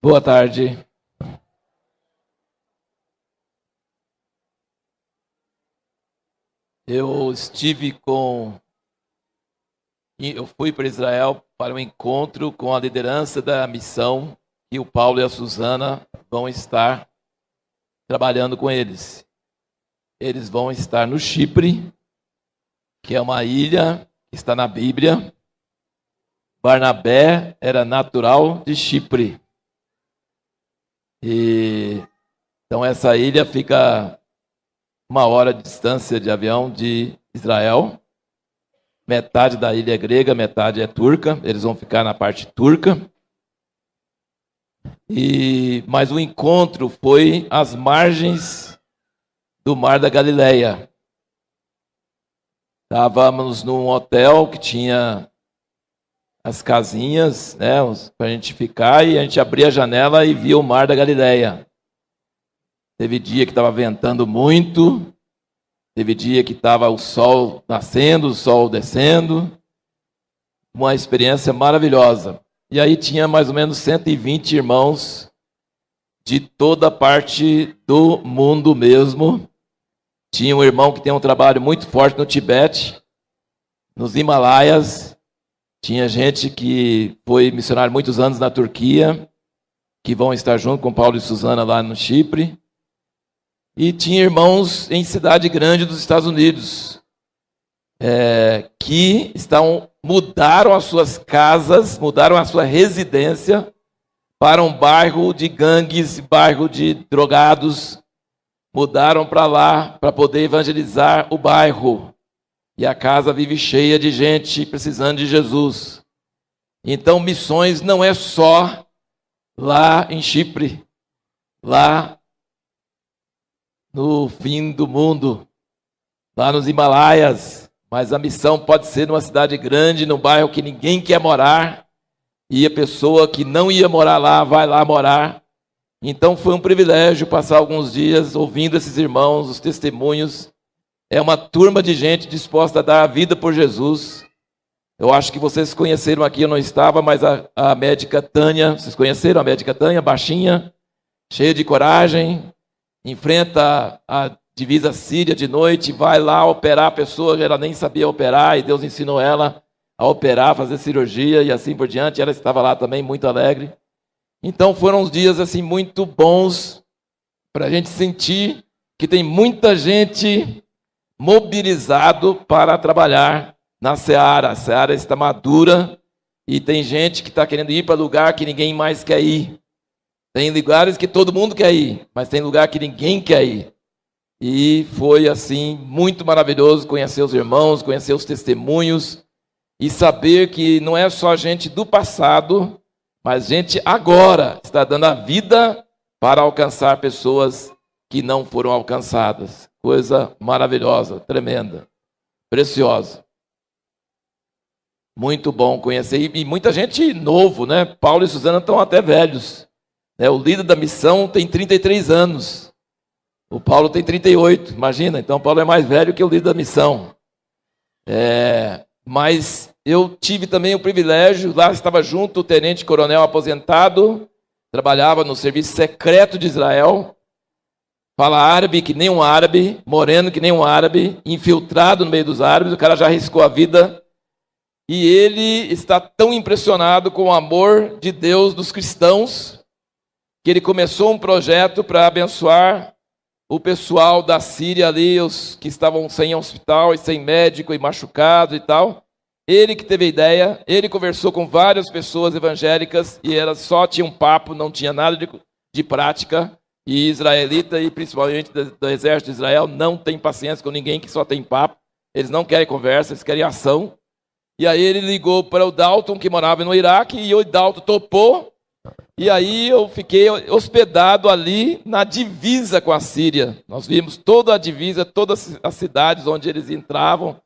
Boa tarde. Eu fui para Israel para um encontro com a liderança da missão e o Paulo e a Suzana vão estar trabalhando com eles. Eles vão estar no Chipre, que é uma ilha que está na Bíblia. Barnabé era natural de Chipre. Então essa ilha fica 1 hora de distância de avião de Israel. Metade da ilha é grega, metade é turca. Eles vão ficar na parte turca. Mas o encontro foi às margens do Mar da Galileia. Estávamos num hotel que tinha as casinhas, né, para a gente ficar, e a gente abria a janela e via o Mar da Galileia. Teve dia que estava ventando muito, teve dia que estava o sol nascendo, o sol descendo. Uma experiência maravilhosa. E aí tinha mais ou menos 120 irmãos de toda parte do mundo mesmo. Tinha um irmão que tem um trabalho muito forte no Tibete, nos Himalaias. Tinha gente que foi missionário muitos anos na Turquia, que vão estar junto com Paulo e Suzana lá no Chipre. E tinha irmãos em cidade grande dos Estados Unidos, que mudaram as suas casas, mudaram a sua residência para um bairro de gangues, bairro de drogados. Mudaram para lá para poder evangelizar o bairro. E a casa vive cheia de gente precisando de Jesus. Então, missões não é só lá em Chipre, lá no fim do mundo, lá nos Himalaias. Mas a missão pode ser numa cidade grande, num bairro que ninguém quer morar, e a pessoa que não ia morar lá vai lá morar. Então foi um privilégio passar alguns dias ouvindo esses irmãos, os testemunhos. É uma turma de gente disposta a dar a vida por Jesus. Eu acho que vocês conheceram aqui, eu não estava, mas a médica Tânia, vocês conheceram a médica Tânia, baixinha, cheia de coragem, enfrenta a divisa síria de noite, vai lá operar a pessoa, ela nem sabia operar, e Deus ensinou ela a operar, fazer cirurgia e assim por diante. Ela estava lá também, muito alegre. Então foram uns dias assim muito bons para a gente sentir que tem muita gente mobilizado para trabalhar na Seara. A Seara está madura e tem gente que está querendo ir para lugar que ninguém mais quer ir. Tem lugares que todo mundo quer ir, mas tem lugar que ninguém quer ir. E foi assim muito maravilhoso conhecer os irmãos, conhecer os testemunhos e saber que não é só gente do passado, mas gente agora está dando a vida para alcançar pessoas que não foram alcançadas. Coisa maravilhosa, tremenda, preciosa. Muito bom conhecer. E muita gente novo, né? Paulo e Suzana estão até velhos. O líder da missão tem 33 anos. O Paulo tem 38, imagina. Então, Paulo é mais velho que o líder da missão. Mas eu tive também o privilégio, lá estava junto o tenente-coronel aposentado, trabalhava no serviço secreto de Israel, fala árabe que nem um árabe, moreno que nem um árabe, infiltrado no meio dos árabes, o cara já arriscou a vida. E ele está tão impressionado com o amor de Deus dos cristãos, que ele começou um projeto para abençoar o pessoal da Síria ali, os que estavam sem hospital e sem médico e machucados e tal. Ele que teve a ideia, ele conversou com várias pessoas evangélicas e elas só tinham papo, não tinha nada de prática. E israelita, e principalmente do exército de Israel, não tem paciência com ninguém que só tem papo. Eles não querem conversa, eles querem ação. E aí ele ligou para o Dalton, que morava no Iraque, e o Dalton topou. E aí eu fiquei hospedado ali na divisa com a Síria. Nós vimos toda a divisa, todas as cidades onde eles entravam.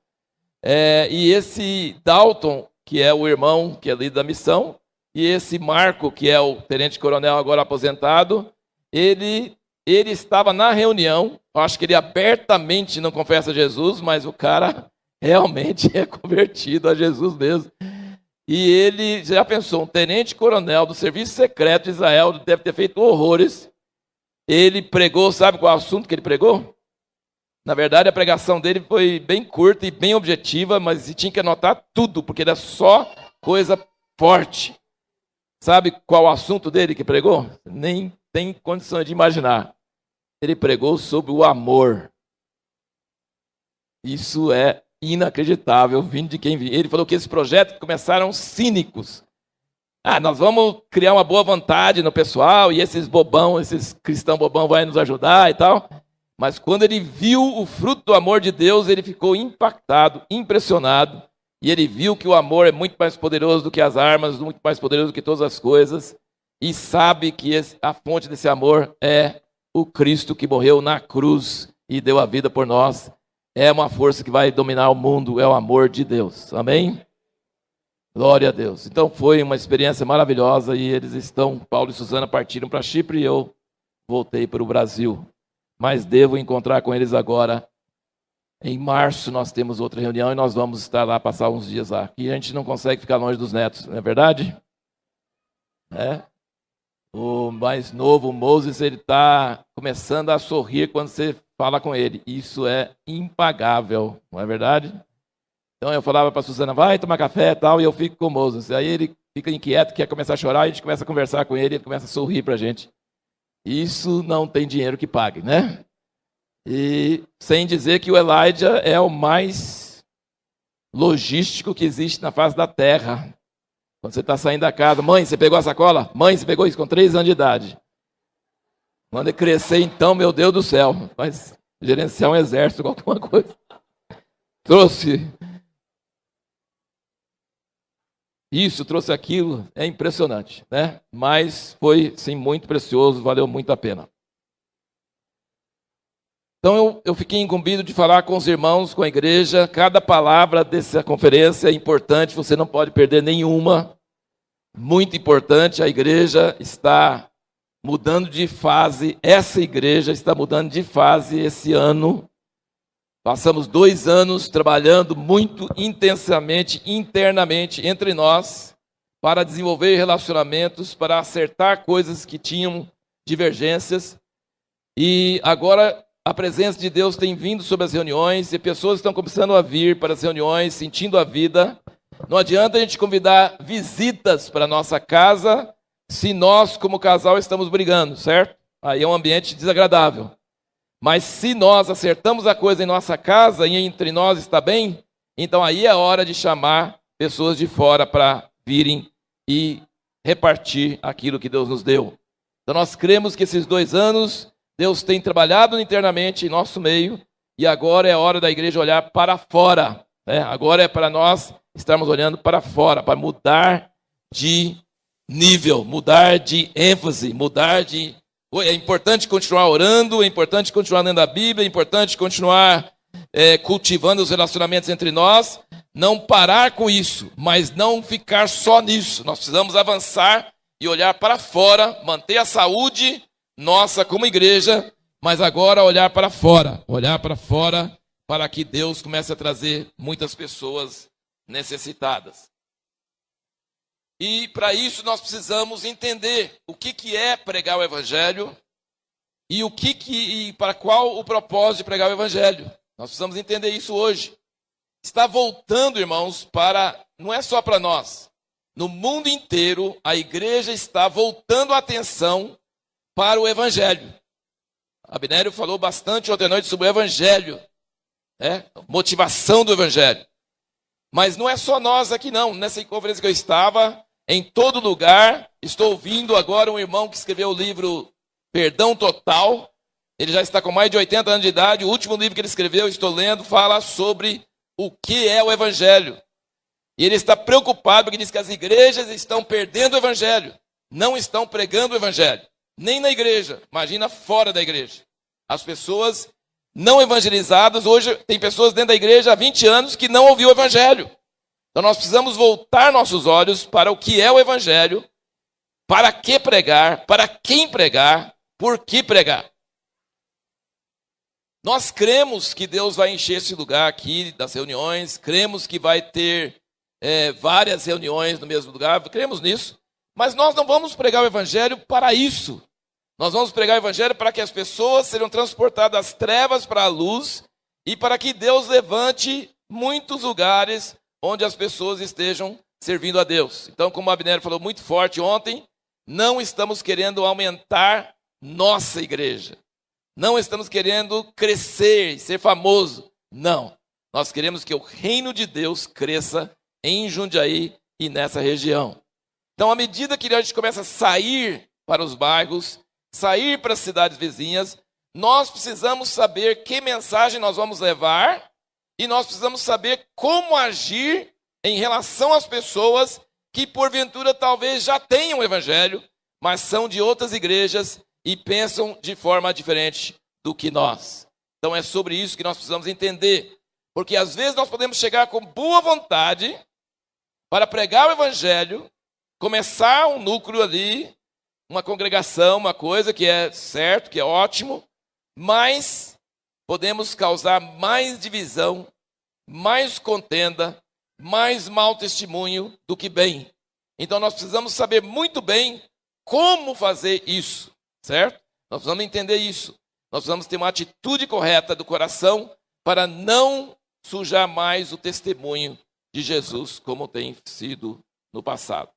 E esse Dalton, que é o irmão que é líder da missão, e esse Marco, que é o tenente-coronel agora aposentado, ele estava na reunião. Eu acho que ele abertamente não confessa Jesus, mas o cara realmente é convertido a Jesus mesmo. E ele, já pensou, um tenente-coronel do Serviço Secreto de Israel, deve ter feito horrores. Ele pregou, sabe qual é o assunto que ele pregou? Na verdade, a pregação dele foi bem curta e bem objetiva, mas tinha que anotar tudo, porque era só coisa forte. Sabe qual o assunto dele que pregou? Nem tem condição de imaginar. Ele pregou sobre o amor. Isso é inacreditável, vindo de quem viu. Ele falou que esses projetos começaram cínicos. Nós vamos criar uma boa vontade no pessoal, e esses bobão, esses cristãos bobão vai nos ajudar e tal. Mas quando ele viu o fruto do amor de Deus, ele ficou impactado, impressionado. E ele viu que o amor é muito mais poderoso do que as armas, muito mais poderoso do que todas as coisas. E sabe que a fonte desse amor é o Cristo que morreu na cruz e deu a vida por nós. É uma força que vai dominar o mundo, é o amor de Deus. Amém? Glória a Deus. Então foi uma experiência maravilhosa e eles estão, Paulo e Suzana partiram para Chipre e eu voltei para o Brasil. Mas devo encontrar com eles agora. Em março nós temos outra reunião e nós vamos estar lá, passar uns dias lá. E a gente não consegue ficar longe dos netos, não é verdade? O mais novo, o Moses, ele está começando a sorrir quando você fala com ele. Isso é impagável, não é verdade? Então eu falava para a Suzana, vai tomar café e tal, e eu fico com o Moses. Aí ele fica inquieto, quer começar a chorar, e a gente começa a conversar com ele, ele começa a sorrir para a gente. Isso não tem dinheiro que pague, né? E sem dizer que o Elijah é o mais logístico que existe na face da terra. Quando você está saindo da casa, mãe, você pegou a sacola? Mãe, você pegou isso com 3 anos de idade. Quando ele crescer, então, meu Deus do céu, vai gerenciar um exército, alguma coisa. Trouxe isso, trouxe aquilo, é impressionante, né? Mas foi, sim, muito precioso, valeu muito a pena. Então eu fiquei incumbido de falar com os irmãos, com a igreja. Cada palavra dessa conferência é importante, você não pode perder nenhuma. Muito importante, a igreja está mudando de fase. Essa igreja está mudando de fase esse ano. Passamos 2 anos trabalhando muito intensamente, internamente, entre nós, para desenvolver relacionamentos, para acertar coisas que tinham divergências. E agora a presença de Deus tem vindo sobre as reuniões e pessoas estão começando a vir para as reuniões, sentindo a vida. Não adianta a gente convidar visitas para a nossa casa se nós, como casal, estamos brigando, certo? Aí é um ambiente desagradável. Mas se nós acertamos a coisa em nossa casa e entre nós está bem, então aí é hora de chamar pessoas de fora para virem e repartir aquilo que Deus nos deu. Então nós cremos que esses 2 anos Deus tem trabalhado internamente em nosso meio e agora é hora da igreja olhar para fora. Agora é para nós estarmos olhando para fora, para mudar de nível, mudar de ênfase, mudar de... É importante continuar orando, é importante continuar lendo a Bíblia, é importante continuar cultivando os relacionamentos entre nós, não parar com isso, mas não ficar só nisso. Nós precisamos avançar e olhar para fora, manter a saúde nossa como igreja, mas agora olhar para fora para que Deus comece a trazer muitas pessoas necessitadas. E para isso nós precisamos entender o que é pregar o evangelho e para qual o propósito de pregar o evangelho. Nós precisamos entender isso hoje. Está voltando, irmãos, não é só para nós. No mundo inteiro, a igreja está voltando a atenção para o evangelho. Abnério falou bastante ontem à noite sobre o evangelho, motivação do evangelho. Mas não é só nós aqui não. Nessa conferência que eu estava, em todo lugar, estou ouvindo agora um irmão que escreveu o livro Perdão Total. Ele já está com mais de 80 anos de idade. O último livro que ele escreveu, estou lendo, fala sobre o que é o evangelho. E ele está preocupado porque diz que as igrejas estão perdendo o evangelho. Não estão pregando o evangelho. Nem na igreja, imagina fora da igreja. As pessoas não evangelizadas, hoje tem pessoas dentro da igreja há 20 anos que não ouviu o evangelho. Então nós precisamos voltar nossos olhos para o que é o evangelho, para que pregar, para quem pregar, por que pregar. Nós cremos que Deus vai encher esse lugar aqui das reuniões, cremos que vai ter várias reuniões no mesmo lugar, cremos nisso, mas nós não vamos pregar o evangelho para isso. Nós vamos pregar o evangelho para que as pessoas sejam transportadas das trevas para a luz e para que Deus levante muitos lugares onde as pessoas estejam servindo a Deus. Então, como o Abner falou muito forte ontem, não estamos querendo aumentar nossa igreja. Não estamos querendo crescer e ser famoso. Não. Nós queremos que o reino de Deus cresça em Jundiaí e nessa região. Então, à medida que a gente começa a sair para os bairros, sair para as cidades vizinhas, nós precisamos saber que mensagem nós vamos levar e nós precisamos saber como agir em relação às pessoas que, porventura, talvez já tenham o evangelho, mas são de outras igrejas e pensam de forma diferente do que nós. Então, é sobre isso que nós precisamos entender. Porque, às vezes, nós podemos chegar com boa vontade para pregar o evangelho, começar um núcleo ali, uma congregação, uma coisa que é certo, que é ótimo, mas podemos causar mais divisão, mais contenda, mais mau testemunho do que bem. Então nós precisamos saber muito bem como fazer isso, certo? Nós precisamos entender isso. Nós precisamos ter uma atitude correta do coração para não sujar mais o testemunho de Jesus, como tem sido no passado.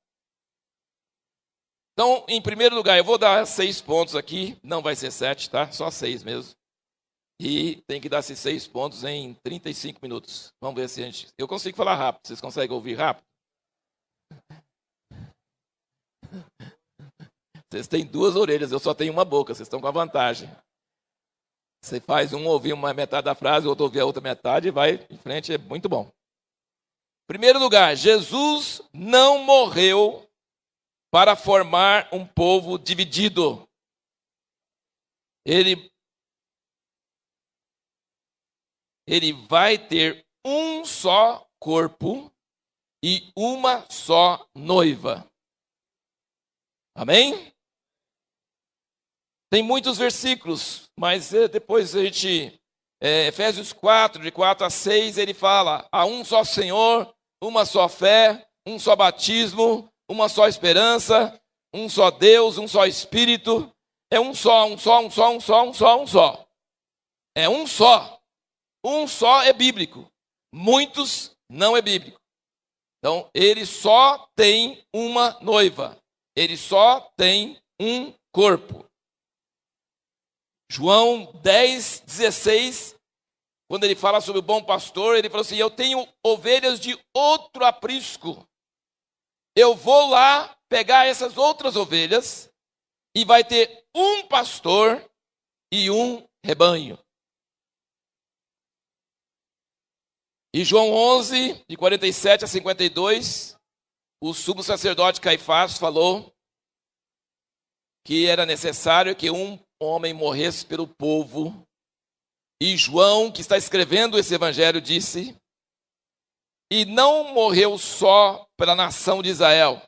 Então, em primeiro lugar, eu vou dar 6 pontos aqui, não vai ser 7, tá? Só 6 mesmo. E tem que dar esses 6 pontos em 35 minutos. Vamos ver se eu consigo falar rápido. Vocês conseguem ouvir rápido? Vocês têm 2 orelhas, eu só tenho uma boca, vocês estão com a vantagem. Você faz um ouvir uma metade da frase, o outro ouvir a outra metade e vai em frente, é muito bom. Primeiro lugar, Jesus não morreu para formar um povo dividido. Ele vai ter um só corpo e uma só noiva. Amém? Tem muitos versículos, mas depois a gente... Efésios 4, de 4 a 6, ele fala: há um só Senhor, uma só fé, um só batismo, uma só esperança, um só Deus, um só Espírito. É um só, um só, um só, um só, um só, um só. É um só. Um só é bíblico. Muitos não é bíblico. Então, ele só tem uma noiva. Ele só tem um corpo. João 10, 16, quando ele fala sobre o bom pastor, ele fala assim: eu tenho ovelhas de outro aprisco. Eu vou lá pegar essas outras ovelhas e vai ter um pastor e um rebanho. E João 11, de 47 a 52, o sumo sacerdote Caifás falou que era necessário que um homem morresse pelo povo. E João, que está escrevendo esse evangelho, disse: e não morreu só pela nação de Israel,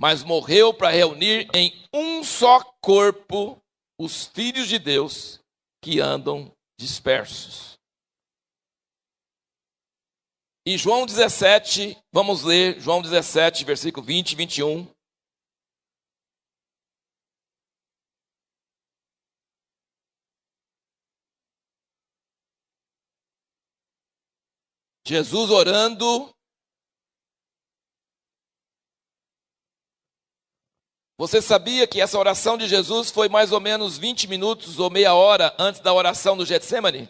mas morreu para reunir em um só corpo os filhos de Deus que andam dispersos. E João 17, vamos ler João 17, versículo 20 e 21. Jesus orando. Você sabia que essa oração de Jesus foi mais ou menos 20 minutos ou meia hora antes da oração do Getsemane?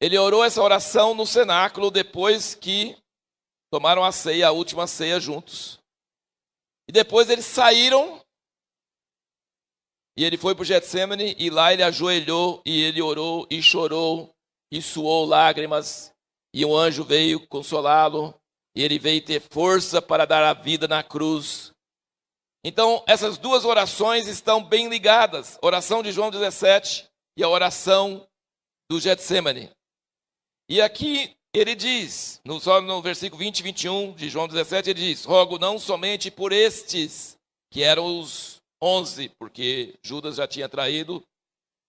Ele orou essa oração no cenáculo depois que tomaram a ceia, a última ceia juntos. E depois eles saíram e ele foi para o Getsemane e lá ele ajoelhou e ele orou e chorou e suou lágrimas. E um anjo veio consolá-lo, e ele veio ter força para dar a vida na cruz. Então, essas 2 orações estão bem ligadas. A oração de João 17 e a oração do Getsemane. E aqui ele diz, só no versículo 20 e 21 de João 17, ele diz: rogo não somente por estes, que eram os 11, porque Judas já tinha traído,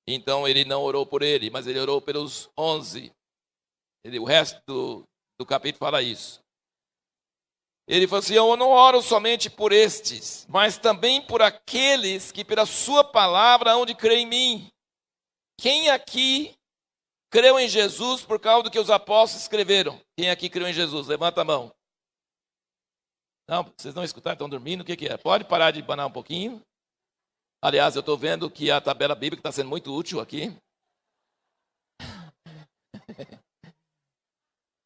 então ele não orou por ele, mas ele orou pelos 11. O resto do capítulo fala isso. Ele falou assim: eu não oro somente por estes, mas também por aqueles que pela sua palavra hão de crer em mim. Quem aqui creu em Jesus por causa do que os apóstolos escreveram? Quem aqui creu em Jesus? Levanta a mão. Não, vocês não escutaram, estão dormindo? O que é? Pode parar de banar um pouquinho? Aliás, eu estou vendo que a tabela bíblica está sendo muito útil aqui.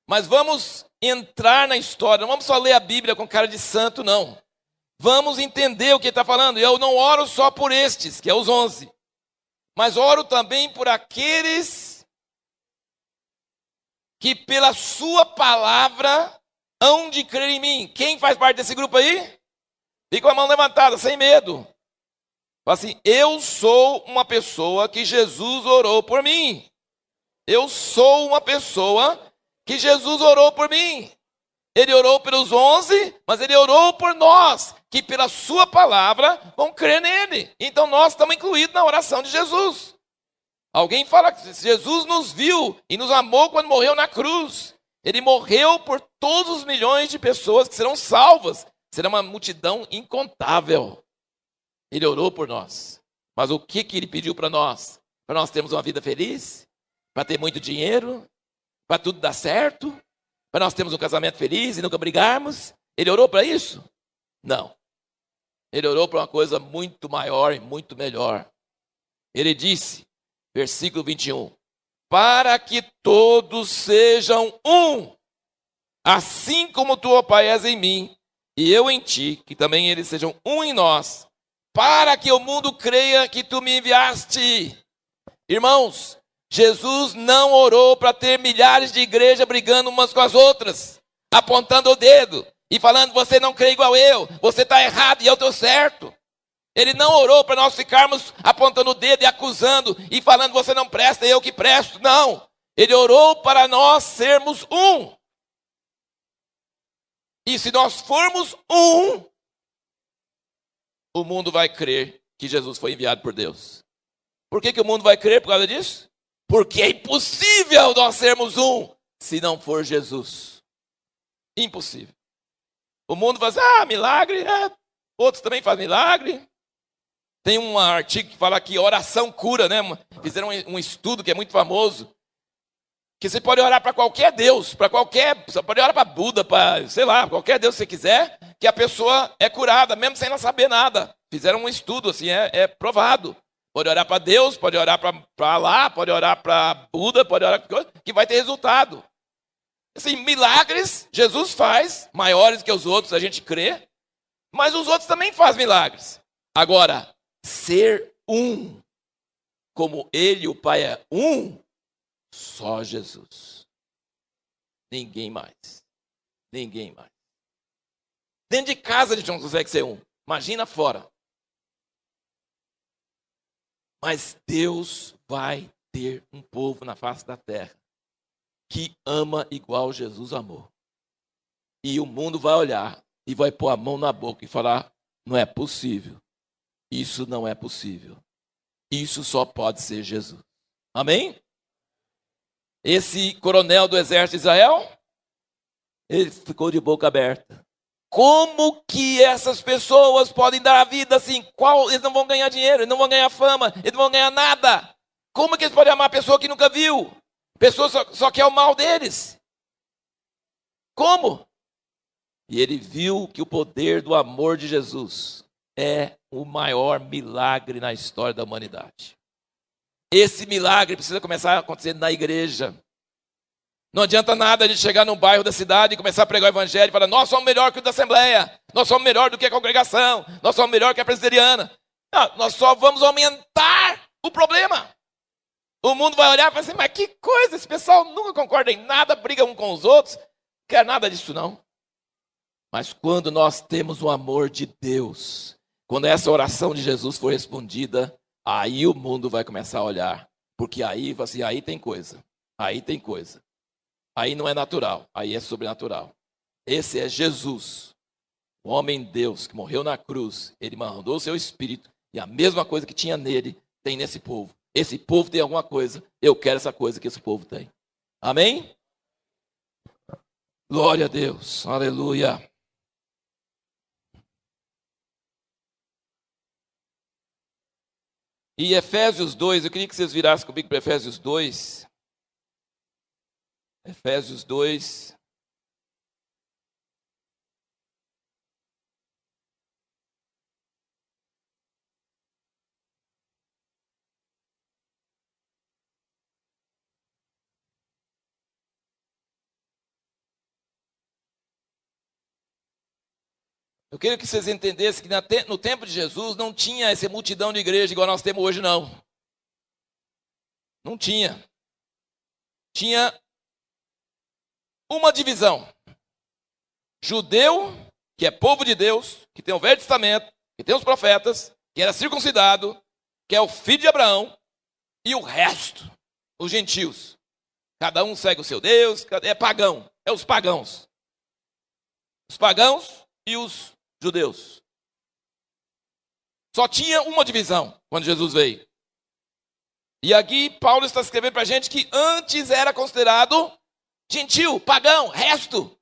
Mas vamos entrar na história, não vamos só ler a Bíblia com cara de santo, não. Vamos entender o que ele está falando. Eu não oro só por estes, que é os 11, mas oro também por aqueles que pela sua palavra hão de crer em mim. Quem faz parte desse grupo aí? Fica com a mão levantada, sem medo. Fala assim: eu sou uma pessoa que Jesus orou por mim. Eu sou uma pessoa que Jesus orou por mim. Ele orou pelos 11, mas ele orou por nós, que pela sua palavra vão crer nele. Então nós estamos incluídos na oração de Jesus. Alguém fala que Jesus nos viu e nos amou quando morreu na cruz. Ele morreu por todos os milhões de pessoas que serão salvas. Será uma multidão incontável. Ele orou por nós. Mas o que ele pediu para nós? Para nós termos uma vida feliz? Para ter muito dinheiro? Para tudo dar certo? Para nós termos um casamento feliz e nunca brigarmos? Ele orou para isso? Não. Ele orou para uma coisa muito maior e muito melhor. Ele disse, versículo 21, para que todos sejam um, assim como tu, ó Pai, és em mim, e eu em ti, que também eles sejam um em nós, para que o mundo creia que tu me enviaste. Irmãos, Jesus não orou para ter milhares de igrejas brigando umas com as outras, apontando o dedo e falando: você não crê igual eu, você está errado e eu estou certo. Ele não orou para nós ficarmos apontando o dedo e acusando e falando: você não presta, eu que presto. Não, ele orou para nós sermos um. E se nós formos um, o mundo vai crer que Jesus foi enviado por Deus. Por que o mundo vai crer por causa disso? Porque é impossível nós sermos um se não for Jesus. Impossível. O mundo faz, milagre, outros também fazem milagre. Tem um artigo que fala que oração cura, né? Fizeram um estudo que é muito famoso, que você pode orar para qualquer Deus, você pode orar para Buda, para, sei lá, qualquer Deus que você quiser, que a pessoa é curada, mesmo sem ela saber nada. Fizeram um estudo, assim, é provado. Pode orar para Deus, pode orar para Alá, pode orar para Buda, pode orar para que vai ter resultado. Assim, milagres Jesus faz, maiores que os outros, a gente crê, mas os outros também fazem milagres. Agora, ser um, como ele e o Pai é um, só Jesus. Ninguém mais. Ninguém mais. Dentro de casa a gente não consegue ser um. Imagina fora. Mas Deus vai ter um povo na face da terra que ama igual Jesus amou. E o mundo vai olhar e vai pôr a mão na boca e falar: não é possível. Isso não é possível. Isso só pode ser Jesus. Amém? Esse coronel do exército de Israel, ele ficou de boca aberta. Como que essas pessoas podem dar a vida assim? Eles não vão ganhar dinheiro, eles não vão ganhar fama, eles não vão ganhar nada. Como que eles podem amar a pessoa que nunca viu? Pessoa só quer o mal deles. Como? E ele viu que o poder do amor de Jesus é o maior milagre na história da humanidade. Esse milagre precisa começar a acontecer na igreja. Não adianta nada a gente chegar num bairro da cidade e começar a pregar o evangelho e falar: nós somos melhor que o da Assembleia, nós somos melhor do que a congregação, nós somos melhor que a presbiteriana. Não, nós só vamos aumentar o problema. O mundo vai olhar e falar assim: mas que coisa, esse pessoal nunca concorda em nada, briga um com os outros, não quer nada disso não. Mas quando nós temos o amor de Deus, quando essa oração de Jesus for respondida, aí o mundo vai começar a olhar, porque aí, assim, aí tem coisa, aí tem coisa. Aí não é natural, aí é sobrenatural. Esse é Jesus, o homem Deus que morreu na cruz. Ele mandou o seu Espírito e a mesma coisa que tinha nele tem nesse povo. Esse povo tem alguma coisa, eu quero essa coisa que esse povo tem. Amém? Glória a Deus, aleluia. E Efésios 2, eu queria que vocês virassem comigo para Efésios 2. Efésios 2. Eu queria que vocês entendessem que no tempo de Jesus não tinha essa multidão de igreja igual nós temos hoje, não. Não tinha. Tinha uma divisão. Judeu, que é povo de Deus, que tem o Velho Testamento, que tem os profetas, que era circuncidado, que é o filho de Abraão, e o resto, os gentios. Cada um segue o seu Deus, é pagão, é os pagãos. Os pagãos e os judeus. Só tinha uma divisão quando Jesus veio. E aqui Paulo está escrevendo para a gente que antes era considerado gentil, pagão, resto.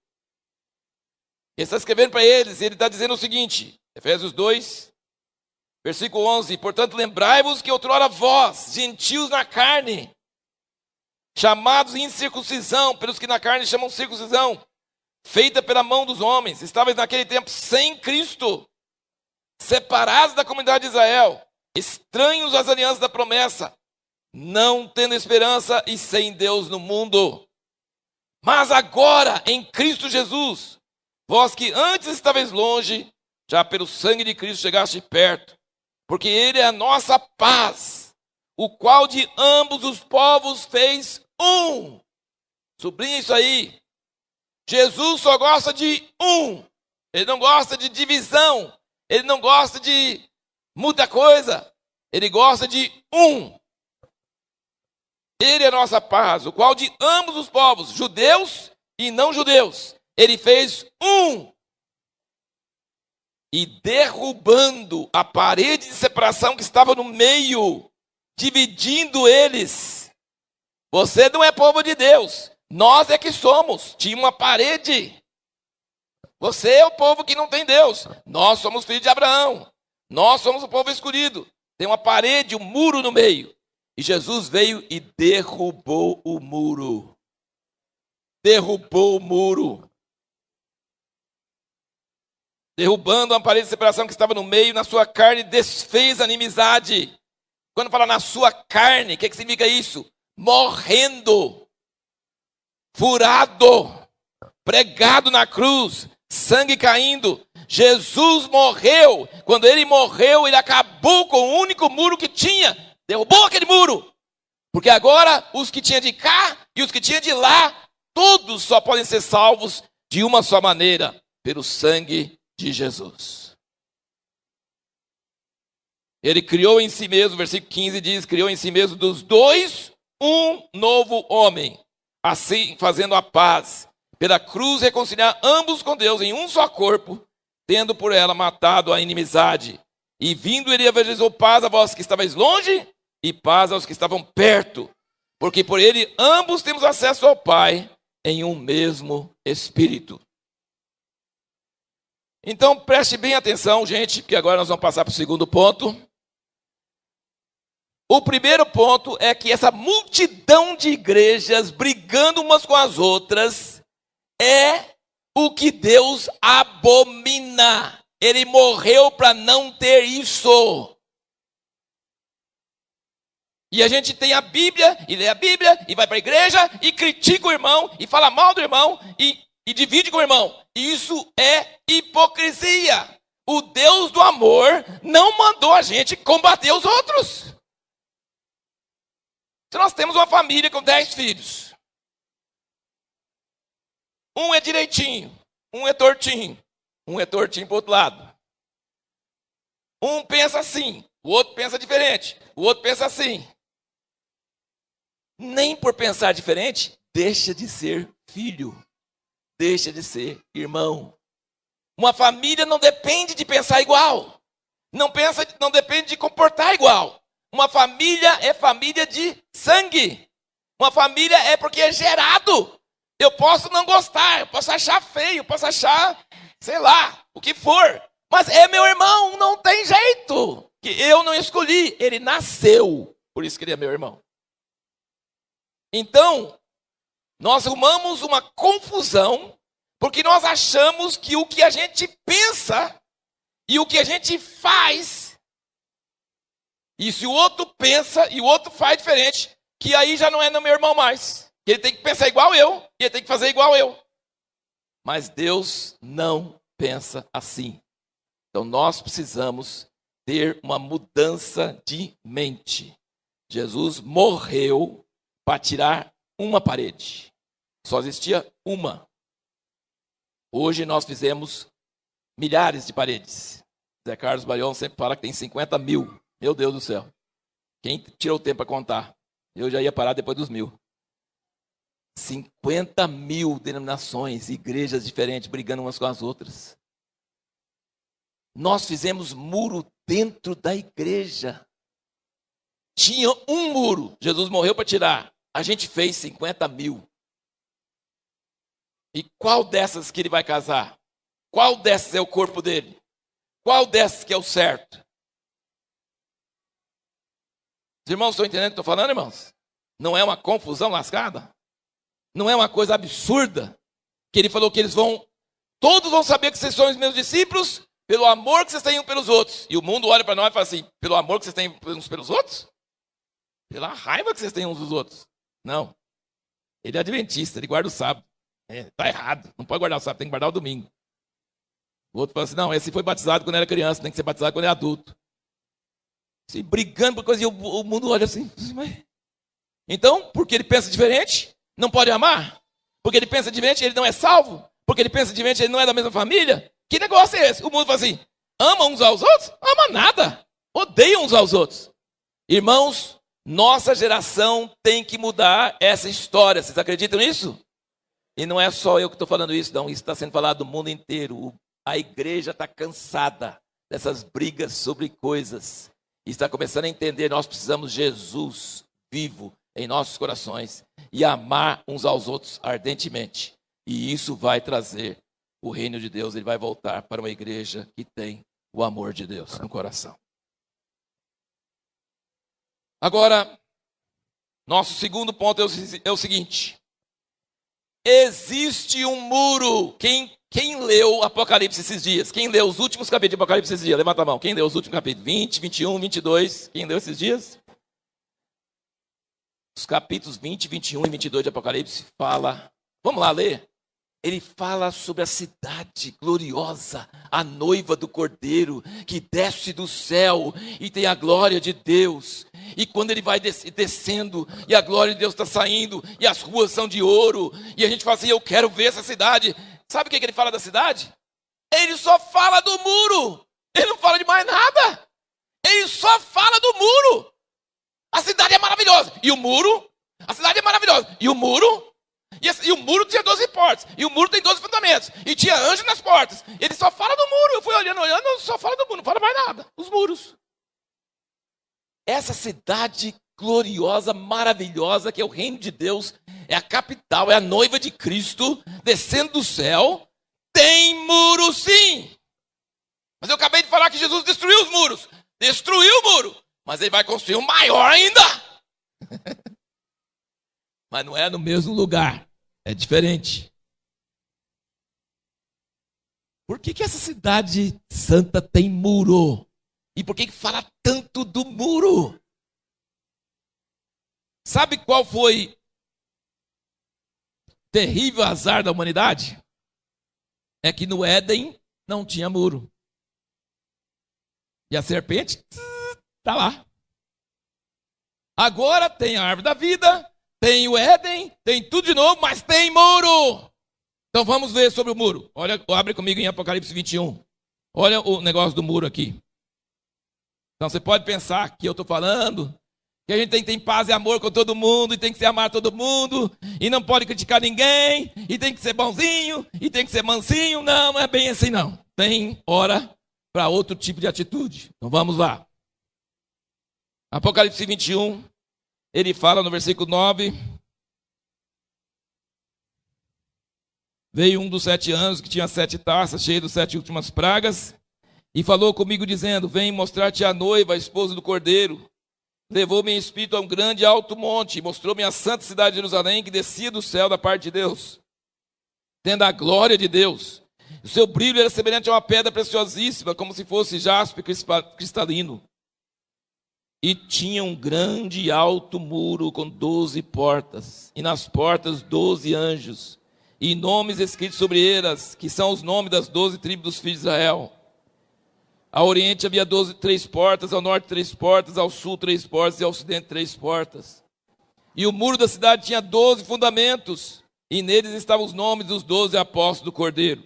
Ele está escrevendo para eles, ele está dizendo o seguinte, Efésios 2, versículo 11, portanto lembrai-vos que outrora vós, gentios na carne, chamados em circuncisão, pelos que na carne chamam circuncisão, feita pela mão dos homens, estavais naquele tempo sem Cristo, separados da comunidade de Israel, estranhos às alianças da promessa, não tendo esperança e sem Deus no mundo. Mas agora, em Cristo Jesus, vós que antes estavais longe, já pelo sangue de Cristo chegaste perto, porque Ele é a nossa paz, o qual de ambos os povos fez um. Sublinha isso aí. Jesus só gosta de um. Ele não gosta de divisão. Ele não gosta de muita coisa. Ele gosta de um. Ele é a nossa paz, o qual de ambos os povos, judeus e não judeus, ele fez um. E derrubando a parede de separação que estava no meio, dividindo eles. Você não é povo de Deus. Nós é que somos. Tinha uma parede. Você é o povo que não tem Deus. Nós somos filhos de Abraão. Nós somos o povo escolhido. Tem uma parede, um muro no meio. E Jesus veio e derrubou o muro. Derrubou o muro. Derrubando a parede de separação que estava no meio, na sua carne desfez a inimizade. Quando fala na sua carne, o que significa isso? Morrendo. Furado, pregado na cruz, sangue caindo. Jesus morreu. Quando ele morreu, ele acabou com o único muro que tinha. Derrubou aquele muro. Porque agora os que tinham de cá e os que tinham de lá, todos só podem ser salvos de uma só maneira, pelo sangue de Jesus. Ele criou em si mesmo, versículo 15 diz, criou em si mesmo dos dois um novo homem. Assim, fazendo a paz, pela cruz reconciliar ambos com Deus em um só corpo, tendo por ela matado a inimizade. E vindo ele evangelizou paz a vós que estavais longe, e paz aos que estavam perto. Porque por ele ambos temos acesso ao Pai, em um mesmo Espírito. Então preste bem atenção, gente, porque agora nós vamos passar para o segundo ponto. O primeiro ponto é que essa multidão de igrejas brigando umas com as outras é o que Deus abomina. Ele morreu para não ter isso. E a gente tem a Bíblia, e lê a Bíblia, e vai para a igreja, e critica o irmão, e fala mal do irmão, e divide com o irmão. Isso é hipocrisia. O Deus do amor não mandou a gente combater os outros. Se nós temos uma família com 10 filhos, um é direitinho, um é tortinho para o outro lado. Um pensa assim, o outro pensa diferente, o outro pensa assim. Nem por pensar diferente, deixa de ser filho, deixa de ser irmão. Uma família não depende de pensar igual, não depende de comportar igual. Uma família é família de sangue. Uma família é porque é gerado. Eu posso não gostar, eu posso achar feio, eu posso achar, sei lá, o que for. Mas é meu irmão, não tem jeito. eu não escolhi, ele nasceu. Por isso que ele é meu irmão. Então, nós arrumamos uma confusão, porque nós achamos que o que a gente pensa e o que a gente faz, e se o outro pensa e o outro faz diferente, que aí já não é meu irmão mais. Ele tem que pensar igual eu, e ele tem que fazer igual eu. Mas Deus não pensa assim. Então nós precisamos ter uma mudança de mente. Jesus morreu para tirar uma parede. Só existia uma. Hoje nós fizemos milhares de paredes. Zé Carlos Baião sempre fala que tem 50 mil. Meu Deus do céu. Quem tirou o tempo para contar? Eu já ia parar depois dos 1000. 50 mil denominações, igrejas diferentes, brigando umas com as outras. Nós fizemos muro dentro da igreja. Tinha um muro, Jesus morreu para tirar. A gente fez 50 mil. E qual dessas que ele vai casar? Qual dessas é o corpo dele? Qual dessas que é o certo? Os irmãos estão entendendo o que eu estou falando, irmãos? Não é uma confusão lascada? Não é uma coisa absurda? Que ele falou que todos vão saber que vocês são os meus discípulos pelo amor que vocês têm uns pelos outros. E o mundo olha para nós e fala assim, pelo amor que vocês têm uns pelos outros? Pela raiva que vocês têm uns dos outros. Não. Ele é adventista, ele guarda o sábado. Está errado, não pode guardar o sábado, tem que guardar o domingo. O outro fala assim, não, esse foi batizado quando era criança, tem que ser batizado quando é adulto. Assim, brigando por coisa, e o mundo olha assim, mas... Então, porque ele pensa diferente, não pode amar? Porque ele pensa diferente, ele não é salvo? Porque ele pensa diferente, ele não é da mesma família? Que negócio é esse? O mundo fala assim, ama uns aos outros? Ama nada. Odeia uns aos outros. Irmãos, nossa geração tem que mudar essa história. Vocês acreditam nisso? E não é só eu que estou falando isso, não. Isso está sendo falado do mundo inteiro. A igreja está cansada dessas brigas sobre coisas. E está começando a entender, nós precisamos de Jesus vivo em nossos corações e amar uns aos outros ardentemente. E isso vai trazer o reino de Deus, ele vai voltar para uma igreja que tem o amor de Deus no coração. Agora, nosso segundo ponto é o seguinte. Existe um muro. Quem leu Apocalipse esses dias? Quem leu os últimos capítulos de Apocalipse esses dias? Levanta a mão. Quem leu os últimos capítulos? 20, 21, 22. Quem leu esses dias? Os capítulos 20, 21 e 22 de Apocalipse fala... Vamos lá ler? Ele fala sobre a cidade gloriosa, a noiva do Cordeiro, que desce do céu e tem a glória de Deus. E quando ele vai descendo, e a glória de Deus está saindo, e as ruas são de ouro, e a gente fala assim, eu quero ver essa cidade. Sabe o que ele fala da cidade? Ele só fala do muro. Ele não fala de mais nada. Ele só fala do muro. A cidade é maravilhosa. E o muro? A cidade é maravilhosa. E o muro? E o muro tinha 12 portas. E o muro tem 12 fundamentos. E tinha anjo nas portas. Ele só fala do muro. Eu fui olhando, só fala do muro. Não fala mais nada. Os muros. Essa cidade gloriosa, maravilhosa, que é o reino de Deus, é a capital, é a noiva de Cristo, descendo do céu, tem muro sim. Mas eu acabei de falar que Jesus destruiu os muros. Destruiu o muro. Mas ele vai construir um maior ainda. Mas não é no mesmo lugar. É diferente. Por que essa cidade santa tem muro? E por que fala tanto do muro? Sabe qual foi o terrível azar da humanidade? É que no Éden não tinha muro. E a serpente está lá. Agora tem a árvore da vida, tem o Éden, tem tudo de novo, mas tem muro. Então vamos ver sobre o muro. Olha, abre comigo em Apocalipse 21. Olha o negócio do muro aqui. Então você pode pensar que eu estou falando que a gente tem que ter paz e amor com todo mundo, e tem que se amar todo mundo, e não pode criticar ninguém, e tem que ser bonzinho, e tem que ser mansinho. Não, não é bem assim não. Tem hora para outro tipo de atitude. Então vamos lá. Apocalipse 21, ele fala no versículo 9. Veio um dos 7 anos que tinha 7 taças, cheio das 7 últimas pragas, E falou comigo dizendo, vem mostrar-te a noiva, a esposa do Cordeiro. Levou-me em espírito a um grande e alto monte, e mostrou-me a santa cidade de Jerusalém, que descia do céu da parte de Deus, tendo a glória de Deus. O seu brilho era semelhante a uma pedra preciosíssima, como se fosse jaspe cristalino. E tinha um grande e alto muro com 12 portas, e nas portas 12 anjos, e nomes escritos sobre elas, que são os nomes das 12 tribos dos filhos de Israel. Ao oriente havia 3 portas, ao norte 3 portas, ao sul 3 portas e ao ocidente 3 portas. E o muro da cidade tinha 12 fundamentos, e neles estavam os nomes dos 12 apóstolos do Cordeiro.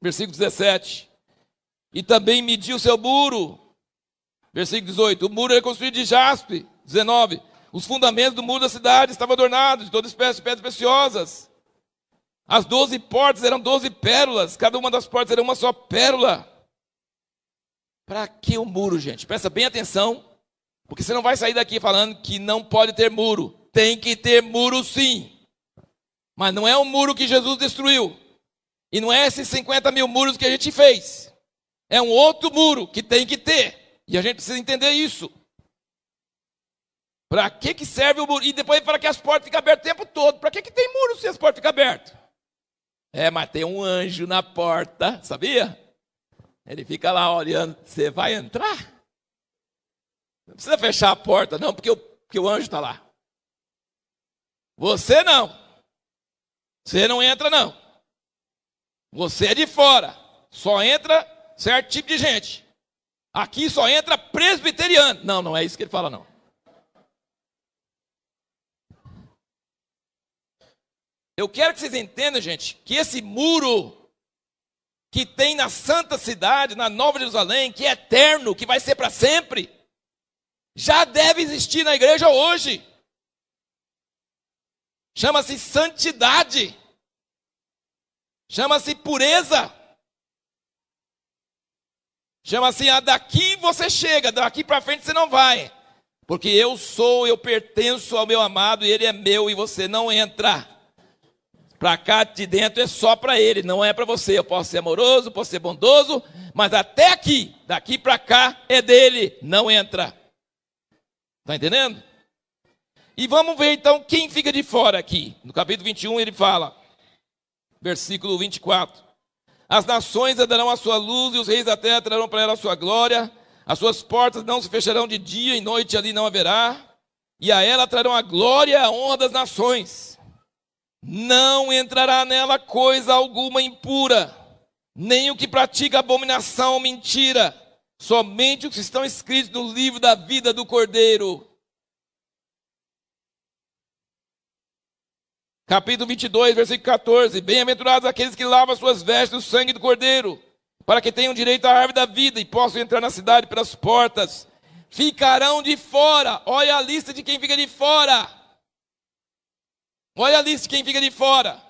Versículo 17. E também mediu o seu muro. Versículo 18. O muro era construído de jaspe. 19. Os fundamentos do muro da cidade estavam adornados de toda espécie de pedras preciosas. As 12 portas eram 12 pérolas, cada uma das portas era uma só pérola. Para que o muro, gente? Presta bem atenção, porque você não vai sair daqui falando que não pode ter muro. Tem que ter muro sim. Mas não é o muro que Jesus destruiu. E não é esses 50 mil muros que a gente fez. É um outro muro que tem que ter. E a gente precisa entender isso. Para que serve o muro? E depois para que as portas fiquem abertas o tempo todo. Para que tem muro se as portas ficam abertas? Mas tem um anjo na porta, sabia? Ele fica lá olhando, você vai entrar? Não precisa fechar a porta não, porque o anjo está lá. Você não. Você não entra não. Você é de fora. Só entra certo tipo de gente. Aqui só entra presbiteriano. Não, não é isso que ele fala não. Eu quero que vocês entendam, gente, que esse muro que tem na santa cidade, na Nova Jerusalém, que é eterno, que vai ser para sempre, já deve existir na igreja hoje. Chama-se santidade. Chama-se pureza. Chama-se daqui você chega, daqui para frente você não vai. Porque eu pertenço ao meu amado e ele é meu e você não entra. Para cá de dentro é só para ele, não é para você. Eu posso ser amoroso, posso ser bondoso, mas até aqui, daqui para cá é dele, não entra. Está entendendo? E vamos ver então quem fica de fora aqui. No capítulo 21 ele fala, versículo 24. As nações andarão à sua luz e os reis da terra trarão para ela a sua glória. As suas portas não se fecharão de dia e noite ali não haverá. E a ela trarão a glória e a honra das nações. Não entrará nela coisa alguma impura, nem o que pratica abominação ou mentira, somente os que estão escritos no livro da vida do Cordeiro. Capítulo 22, versículo 14. Bem-aventurados aqueles que lavam as suas vestes no sangue do Cordeiro, para que tenham direito à árvore da vida e possam entrar na cidade pelas portas. Ficarão de fora. Olha a lista de quem fica de fora. Olha a lista de quem fica de fora.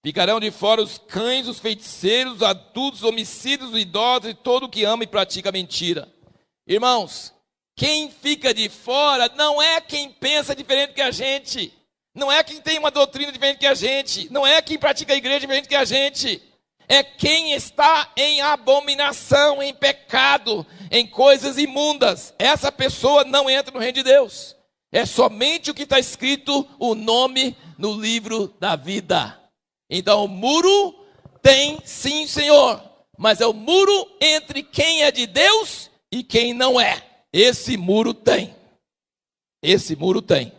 Ficarão de fora os cães, os feiticeiros, os adultos, os homicídios, os idosos e todo o que ama e pratica mentira. Irmãos, quem fica de fora não é quem pensa diferente que a gente. Não é quem tem uma doutrina diferente que a gente. Não é quem pratica a igreja diferente que a gente. É quem está em abominação, em pecado, em coisas imundas. Essa pessoa não entra no reino de Deus. É somente o que está escrito, o nome no livro da vida. Então o muro tem sim, Senhor, mas é o muro entre quem é de Deus e quem não é. Esse muro tem. Esse muro tem.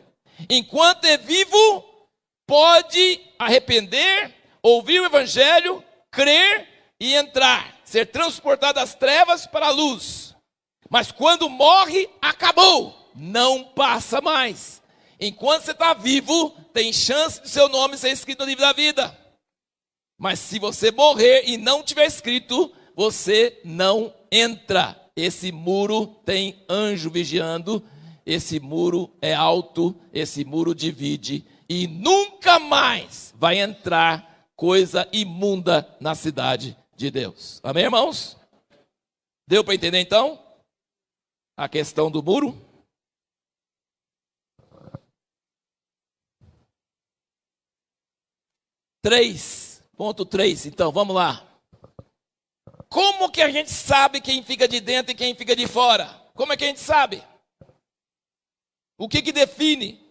Enquanto é vivo, pode arrepender, ouvir o evangelho, crer e entrar, ser transportado das trevas para a luz. Mas quando morre, acabou. Não passa mais. Enquanto você está vivo, tem chance de seu nome ser escrito no livro da vida. Mas se você morrer e não tiver escrito, você não entra. Esse muro tem anjo vigiando. Esse muro é alto. Esse muro divide. E nunca mais vai entrar coisa imunda na cidade de Deus. Amém, irmãos? Deu para entender então a questão do muro? 3.3, então, vamos lá. como que a gente sabe quem fica de dentro e quem fica de fora? Como é que a gente sabe? O que define?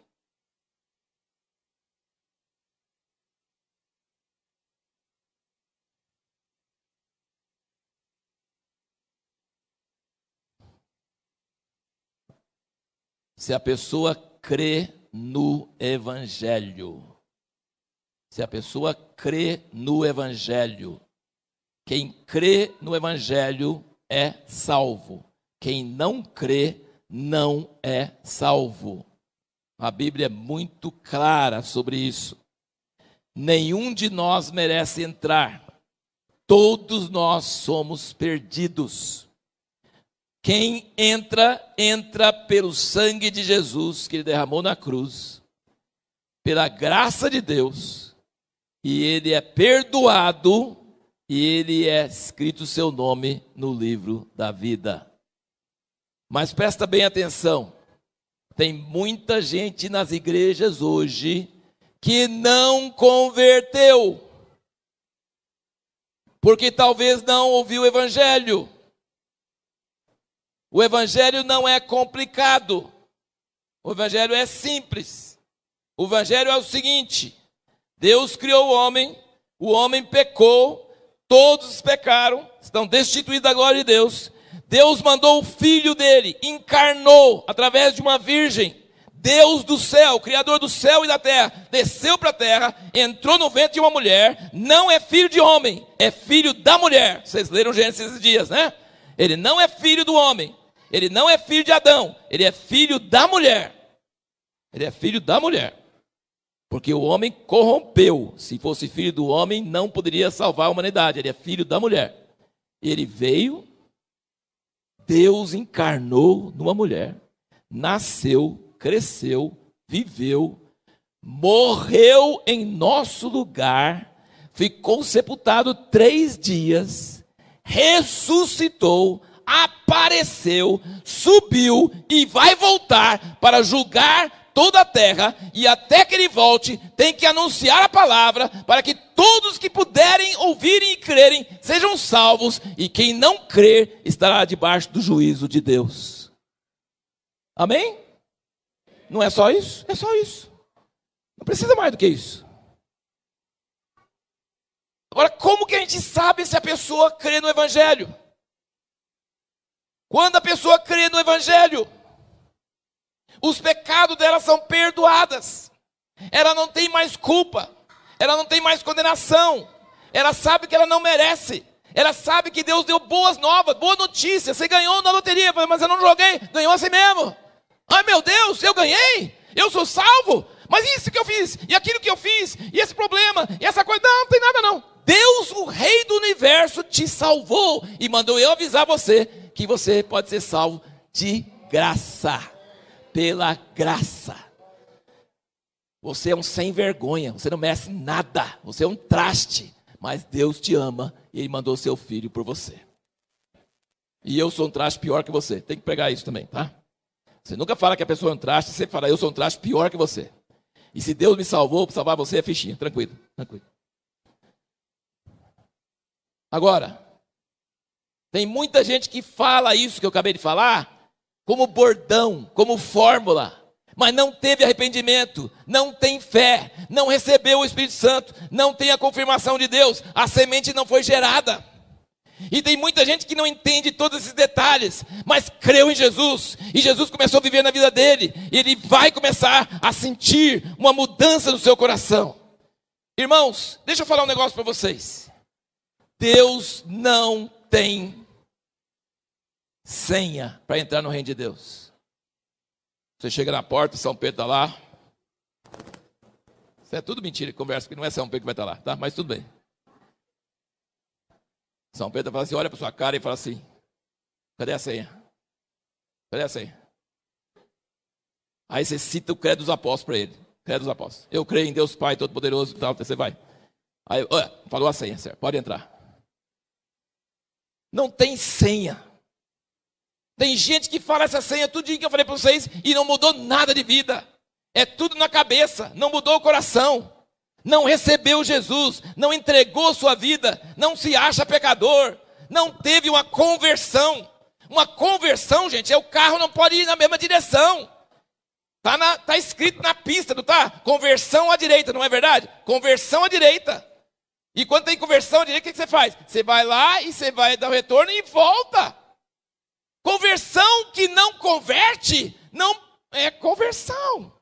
Se a pessoa crê no Evangelho. Se a pessoa crê no Evangelho. Quem crê no Evangelho é salvo. Quem não crê não é salvo. A Bíblia é muito clara sobre isso. Nenhum de nós merece entrar. Todos nós somos perdidos. Quem entra, entra pelo sangue de Jesus que ele derramou na cruz, pela graça de Deus, e ele é perdoado, e ele é escrito o seu nome no livro da vida. Mas presta bem atenção, tem muita gente nas igrejas hoje que não converteu, porque talvez não ouviu o Evangelho. O Evangelho não é complicado. O Evangelho é simples. O Evangelho é o seguinte: Deus criou o homem pecou, todos pecaram, estão destituídos da glória de Deus. Deus mandou o Filho dele, encarnou através de uma virgem. Deus do céu, Criador do céu e da terra, desceu para a terra, entrou no ventre de uma mulher, não é filho de homem, é filho da mulher. Vocês leram Gênesis esses dias, né? Ele não é filho do homem, ele não é filho de Adão, ele é filho da mulher. Ele é filho da mulher. Porque o homem corrompeu. Se fosse filho do homem, não poderia salvar a humanidade. Ele é filho da mulher. Ele veio, Deus encarnou numa mulher, nasceu, cresceu, viveu, morreu em nosso lugar, ficou sepultado 3 dias, ressuscitou, apareceu, subiu e vai voltar para julgar toda a terra, e até que ele volte, tem que anunciar a palavra, para que todos que puderem ouvirem e crerem, sejam salvos, e quem não crer, estará debaixo do juízo de Deus. Amém? Não é só isso? É só isso. Não precisa mais do que isso. Agora, como que a gente sabe se a pessoa crê no Evangelho? Quando a pessoa crê no Evangelho, os pecados dela são perdoados. Ela não tem mais culpa. Ela não tem mais condenação. Ela sabe que ela não merece. Ela sabe que Deus deu boas novas, boa notícia. Você ganhou na loteria, mas eu não joguei. Ganhou assim mesmo. Ai meu Deus, eu ganhei? Eu sou salvo? Mas isso que eu fiz, e aquilo que eu fiz, e esse problema, e essa coisa, não tem nada não. Deus, o Rei do Universo, te salvou e mandou eu avisar você que você pode ser salvo de graça, pela graça. Você é um sem vergonha, você não merece nada, você é um traste, mas Deus te ama e Ele mandou seu filho por você. E eu sou um traste pior que você, tem que pegar isso também, tá? Você nunca fala que a pessoa é um traste, você fala, eu sou um traste pior que você. E se Deus me salvou, para salvar você é fichinha, tranquilo, tranquilo. Agora, tem muita gente que fala isso que eu acabei de falar, como bordão, como fórmula, mas não teve arrependimento, não tem fé, não recebeu o Espírito Santo, não tem a confirmação de Deus, a semente não foi gerada. E tem muita gente que não entende todos esses detalhes, mas creu em Jesus, e Jesus começou a viver na vida dele, e ele vai começar a sentir uma mudança no seu coração. Irmãos, deixa eu falar um negócio para vocês. Deus não tem senha para entrar no reino de Deus. Você chega na porta, São Pedro está lá. Isso é tudo mentira, conversa, porque não é São Pedro que vai estar lá, tá? Mas tudo bem. São Pedro fala assim, olha para sua cara e fala assim, cadê a senha? Cadê a senha? Aí você cita o credo dos apóstolos para ele. Credo dos apóstolos. Eu creio em Deus Pai Todo-Poderoso e tal, você vai. Aí, olha, falou a senha, certo? Pode entrar. Não tem senha. Tem gente que fala essa senha, tudinho que eu falei para vocês, e não mudou nada de vida. É tudo na cabeça, não mudou o coração. Não recebeu Jesus, não entregou sua vida, não se acha pecador, não teve uma conversão. Uma conversão, gente, é o carro não pode ir na mesma direção. Tá escrito na pista, não tá? Conversão à direita, não é verdade? Conversão à direita. E quando tem conversão à direita, o que você faz? Você vai lá e você vai dar o retorno e volta. Conversão que não converte, não é conversão.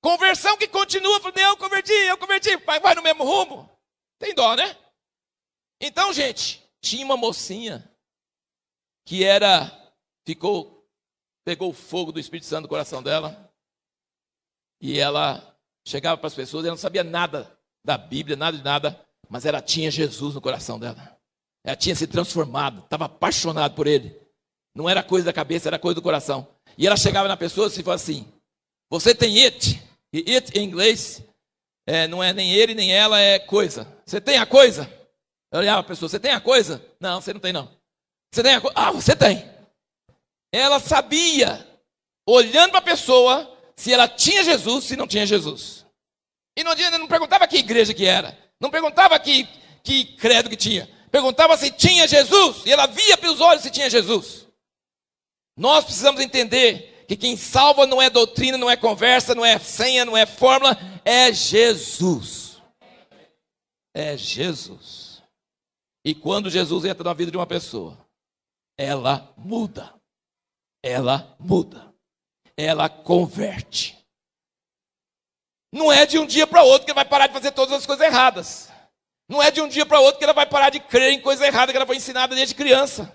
Conversão que continua, eu converti, vai no mesmo rumo. Tem dó, né? Então, gente, tinha uma mocinha que pegou o fogo do Espírito Santo no coração dela, e ela chegava para as pessoas, ela não sabia nada da Bíblia, nada de nada, mas ela tinha Jesus no coração dela. Ela tinha se transformado, estava apaixonada por ele. Não era coisa da cabeça, era coisa do coração. E ela chegava na pessoa e falava assim, você tem it? E it em inglês não é nem ele nem ela, é coisa. Você tem a coisa? Eu olhava para a pessoa, você tem a coisa? Não, você não tem não. Você tem a coisa? Ah, você tem. Ela sabia, olhando para a pessoa, se ela tinha Jesus, se não tinha Jesus. E não perguntava que igreja que era. Não perguntava que credo que tinha. Perguntava se tinha Jesus. E ela via pelos olhos se tinha Jesus. Nós precisamos entender que quem salva não é doutrina, não é conversa, não é senha, não é fórmula. É Jesus. É Jesus. E quando Jesus entra na vida de uma pessoa, ela muda. Ela muda. Ela converte. Não é de um dia para outro que ela vai parar de fazer todas as coisas erradas. Não é de um dia para outro que ela vai parar de crer em coisa errada que ela foi ensinada desde criança.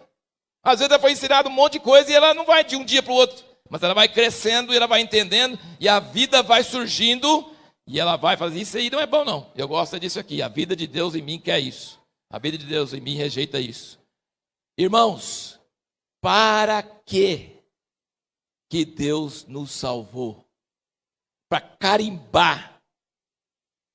Às vezes ela foi ensinada um monte de coisa e ela não vai de um dia para o outro. Mas ela vai crescendo e ela vai entendendo e a vida vai surgindo e ela vai fazer isso aí não é bom não. Eu gosto disso aqui. A vida de Deus em mim quer isso. A vida de Deus em mim rejeita isso. Irmãos, para que Deus nos salvou? Para carimbar.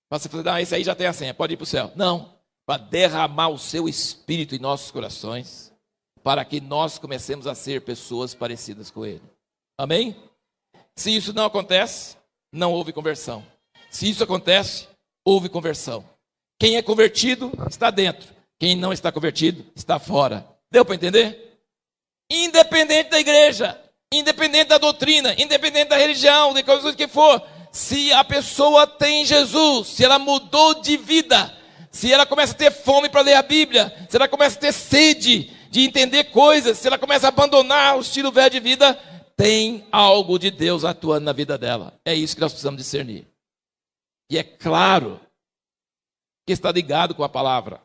Para você falar, esse aí já tem a senha, pode ir para o céu. Não, para derramar o seu espírito em nossos corações, para que nós comecemos a ser pessoas parecidas com Ele. Amém? Se isso não acontece, não houve conversão. Se isso acontece, houve conversão. Quem é convertido está dentro. Quem não está convertido está fora. Deu para entender? Independente da igreja, independente da doutrina, independente da religião, de coisas que for, se a pessoa tem Jesus, se ela mudou de vida, se ela começa a ter fome para ler a Bíblia, se ela começa a ter sede de entender coisas, se ela começa a abandonar o estilo velho de vida, tem algo de Deus atuando na vida dela. É isso que nós precisamos discernir. E é claro que está ligado com a palavra.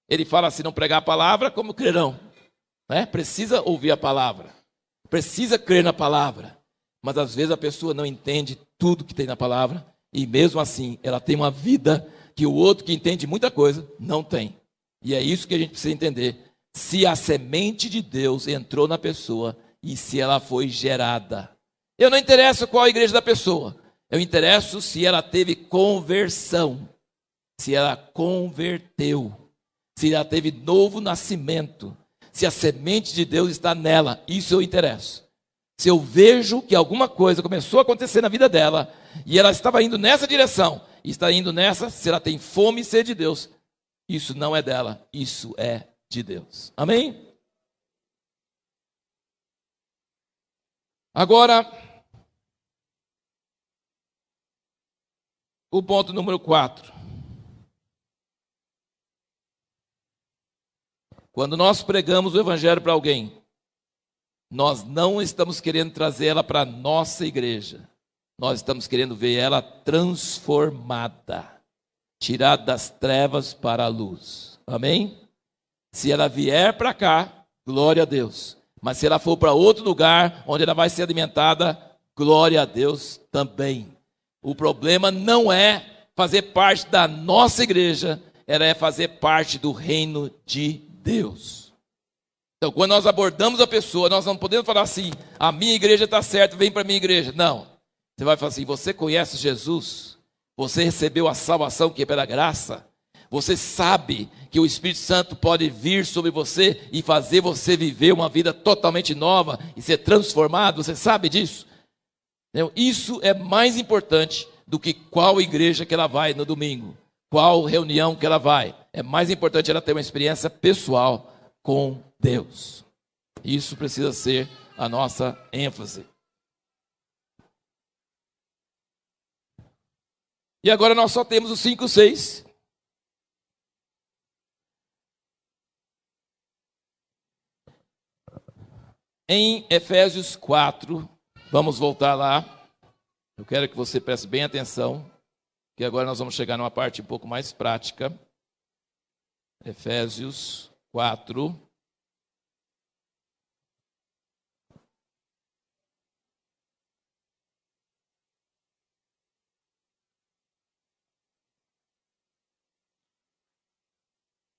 Ele fala, se não pregar a palavra, como crerão? Precisa ouvir a palavra. Precisa crer na palavra. Mas às vezes a pessoa não entende tudo que tem na palavra. E mesmo assim, ela tem uma vida que o outro que entende muita coisa, não tem. E é isso que a gente precisa entender. Se a semente de Deus entrou na pessoa e se ela foi gerada. Eu não interesso qual a igreja da pessoa. Eu interesso se ela teve conversão. Se ela converteu. Se ela teve novo nascimento. Se a semente de Deus está nela. Isso eu interesso. Se eu vejo que alguma coisa começou a acontecer na vida dela e ela estava indo nessa direção, e está indo nessa, se ela tem fome e sede de Deus, isso não é dela, isso é de Deus. Amém? Agora, o ponto número 4. Quando nós pregamos o evangelho para alguém, nós não estamos querendo trazer ela para a nossa igreja. Nós estamos querendo ver ela transformada, tirada das trevas para a luz. Amém? Se ela vier para cá, glória a Deus. Mas se ela for para outro lugar, onde ela vai ser alimentada, glória a Deus também. O problema não é fazer parte da nossa igreja, ela é fazer parte do reino de Deus. Então, quando nós abordamos a pessoa, nós não podemos falar assim, a minha igreja está certa, vem para a minha igreja. Não. Você vai falar assim, você conhece Jesus? Você recebeu a salvação que é pela graça? Você sabe que o Espírito Santo pode vir sobre você e fazer você viver uma vida totalmente nova e ser transformado? Você sabe disso? Isso é mais importante do que qual igreja que ela vai no domingo, qual reunião que ela vai. é mais importante ela ter uma experiência pessoal com Deus. Isso precisa ser a nossa ênfase. E agora nós só temos os 5, 6. Em Efésios 4, vamos voltar lá. Eu quero que você preste bem atenção, que agora nós vamos chegar numa parte um pouco mais prática. Efésios 4.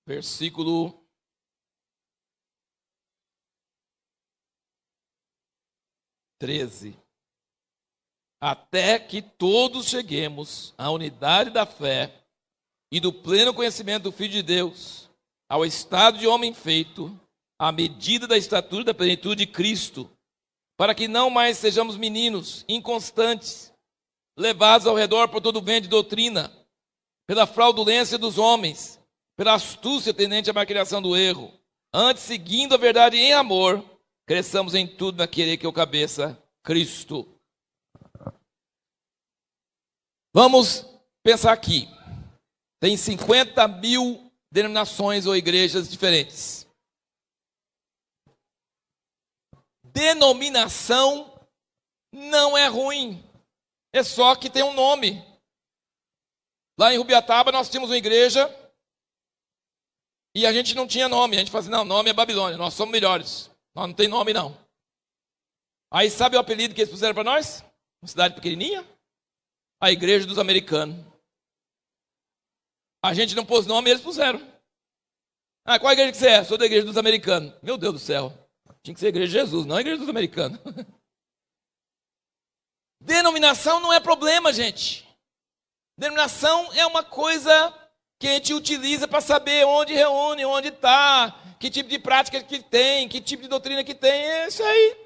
Versículo 13. Até que todos cheguemos à unidade da fé e do pleno conhecimento do Filho de Deus, ao estado de homem feito, à medida da estatura da plenitude de Cristo, para que não mais sejamos meninos inconstantes, levados ao redor por todo vento de doutrina, pela fraudulência dos homens, pela astúcia tendente à maquinação do erro. Antes, seguindo a verdade em amor, cresçamos em tudo naquele que é o cabeça, Cristo. Vamos pensar aqui. Tem 50 mil denominações ou igrejas diferentes. Denominação não é ruim. É só que tem um nome. Lá em Rubiataba nós tínhamos uma igreja e a gente não tinha nome. A gente falou assim, não, nome é Babilônia, nós somos melhores. Nós não tem nome não. Aí sabe o apelido que eles puseram para nós? Uma cidade pequenininha? A Igreja dos Americanos. A gente não pôs nome, eles puseram. Ah, qual igreja que você é? Sou da Igreja dos Americanos. Meu Deus do céu. Tinha que ser a Igreja de Jesus, não a Igreja dos Americanos. Denominação não é problema, gente. Denominação é uma coisa que a gente utiliza para saber onde reúne, onde está, que tipo de prática que tem, que tipo de doutrina que tem. É isso aí.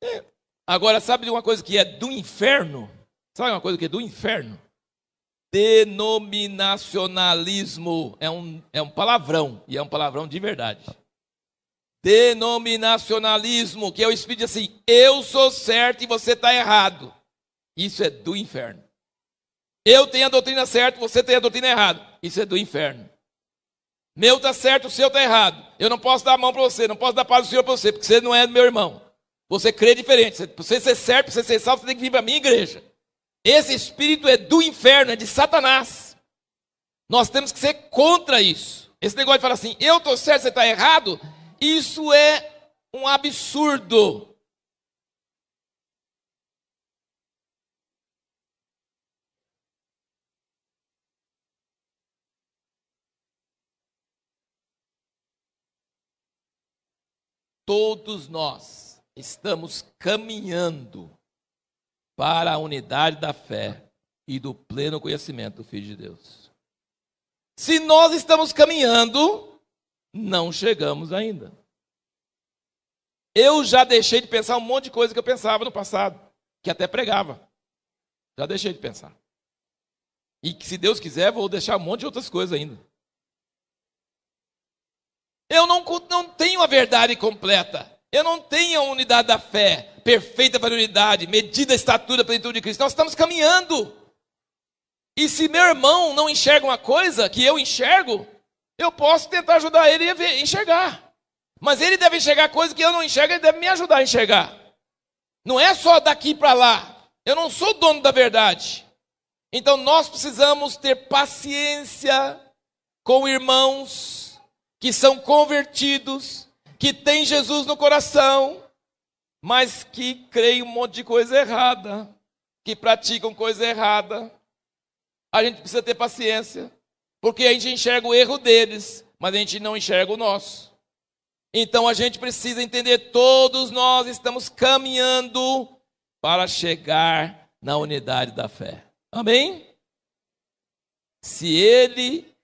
É. Agora, sabe de uma coisa que é do inferno? Sabe uma coisa que é do inferno? Denominacionalismo. É um palavrão, e é um palavrão de verdade. Denominacionalismo, que é o espírito de assim, eu sou certo e você está errado. Isso é do inferno. Eu tenho a doutrina certa, você tem a doutrina errada. Isso é do inferno. Meu está certo, o seu está errado. Eu não posso dar a mão para você, não posso dar paz do Senhor para você, porque você não é meu irmão. Você crê diferente. Para você ser certo, para você ser salvo, você tem que vir para a minha igreja. Esse espírito é do inferno, é de Satanás. Nós temos que ser contra isso. Esse negócio de falar assim, eu estou certo, você está errado, isso é um absurdo. Todos nós estamos caminhando para a unidade da fé e do pleno conhecimento do Filho de Deus. Se nós estamos caminhando, não chegamos ainda. Eu já deixei de pensar um monte de coisa que eu pensava no passado, que até pregava. Já deixei de pensar. E que, se Deus quiser, vou deixar um monte de outras coisas ainda. Eu não tenho a verdade completa. Eu não tenho a unidade da fé, perfeita para a unidade, medida a estatura da plenitude de Cristo. Nós estamos caminhando. E se meu irmão não enxerga uma coisa que eu enxergo, eu posso tentar ajudar ele a enxergar. Mas ele deve enxergar coisa que eu não enxergo, ele deve me ajudar a enxergar. Não é só daqui para lá. Eu não sou dono da verdade. Então nós precisamos ter paciência com irmãos que são convertidos, que têm Jesus no coração, mas que creem um monte de coisa errada, que praticam coisa errada. A gente precisa ter paciência, porque a gente enxerga o erro deles, mas a gente não enxerga o nosso. Então a gente precisa entender, todos nós estamos caminhando para chegar na unidade da fé. Amém? Se ele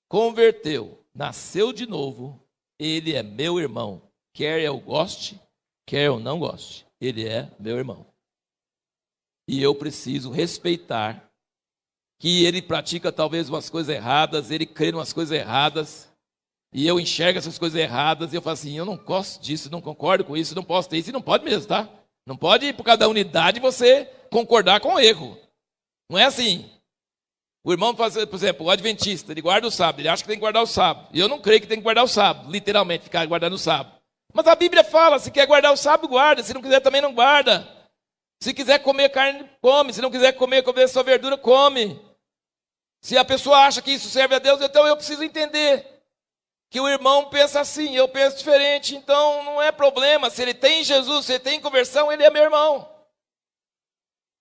converteu, nasceu de novo, ele é meu irmão. Quer eu goste, quer eu não goste, ele é meu irmão. E eu preciso respeitar que ele pratica talvez umas coisas erradas, ele crê em umas coisas erradas, e eu enxergo essas coisas erradas, e eu falo assim, eu não gosto disso, não concordo com isso, não posso ter isso, e não pode mesmo, tá? Não pode, por causa da unidade, você concordar com o erro. Não é assim. O irmão, por exemplo, o adventista, ele guarda o sábado, ele acha que tem que guardar o sábado. E eu não creio que tem que guardar o sábado, literalmente, ficar guardando o sábado. Mas a Bíblia fala, se quer guardar o sábado, guarda. Se não quiser, também não guarda. Se quiser comer carne, come. Se não quiser comer sua verdura, come. Se a pessoa acha que isso serve a Deus, então eu preciso entender que o irmão pensa assim, eu penso diferente. Então não é problema. Se ele tem Jesus, se ele tem conversão, ele é meu irmão.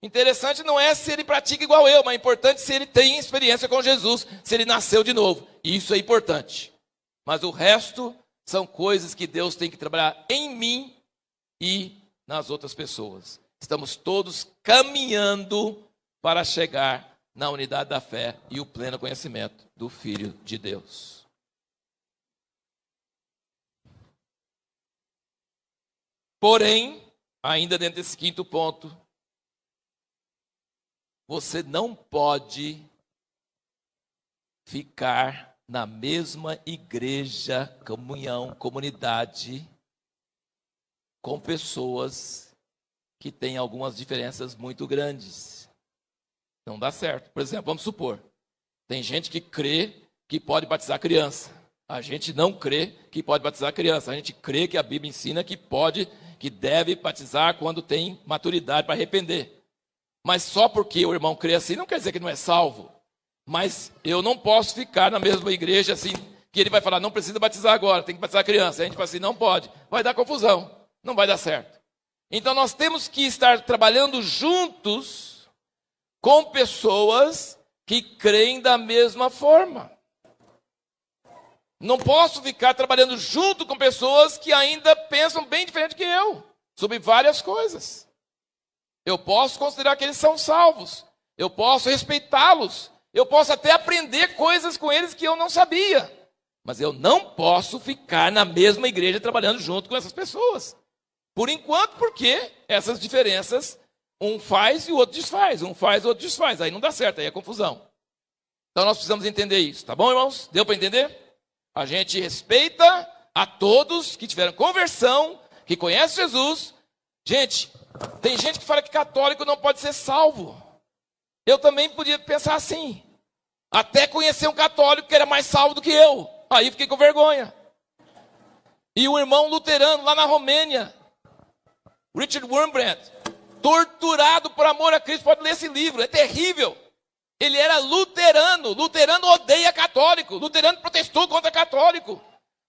Interessante não é se ele pratica igual eu, mas é importante se ele tem experiência com Jesus, se ele nasceu de novo. Isso é importante. Mas o resto são coisas que Deus tem que trabalhar em mim e nas outras pessoas. Estamos todos caminhando para chegar na unidade da fé e o pleno conhecimento do Filho de Deus. Porém, ainda dentro desse quinto ponto, você não pode ficar na mesma igreja, comunhão, comunidade, com pessoas que têm algumas diferenças muito grandes. Não dá certo. Por exemplo, vamos supor, tem gente que crê que pode batizar criança. A gente não crê que pode batizar criança. A gente crê que a Bíblia ensina que pode, que deve batizar quando tem maturidade para arrepender. Mas só porque o irmão crê assim, não quer dizer que não é salvo. Mas eu não posso ficar na mesma igreja assim, que ele vai falar, não precisa batizar agora, tem que batizar a criança. A gente fala assim, não pode. Vai dar confusão, não vai dar certo. Então nós temos que estar trabalhando juntos com pessoas que creem da mesma forma. Não posso ficar trabalhando junto com pessoas que ainda pensam bem diferente que eu, sobre várias coisas. Eu posso considerar que eles são salvos. Eu posso respeitá-los. Eu posso até aprender coisas com eles que eu não sabia. Mas eu não posso ficar na mesma igreja trabalhando junto com essas pessoas. Por enquanto, porque essas diferenças, um faz e o outro desfaz. Um faz e o outro desfaz. Aí não dá certo, aí é confusão. Então nós precisamos entender isso. Tá bom, irmãos? Deu para entender? A gente respeita a todos que tiveram conversão, que conhecem Jesus. Gente, tem gente que fala que católico não pode ser salvo. Eu também podia pensar assim. Até conhecer um católico que era mais salvo do que eu. Aí fiquei com vergonha. E um irmão luterano lá na Romênia, Richard Wurmbrand, torturado por amor a Cristo. Pode ler esse livro, é terrível. Ele era luterano. Luterano odeia católico. Luterano protestou contra católico.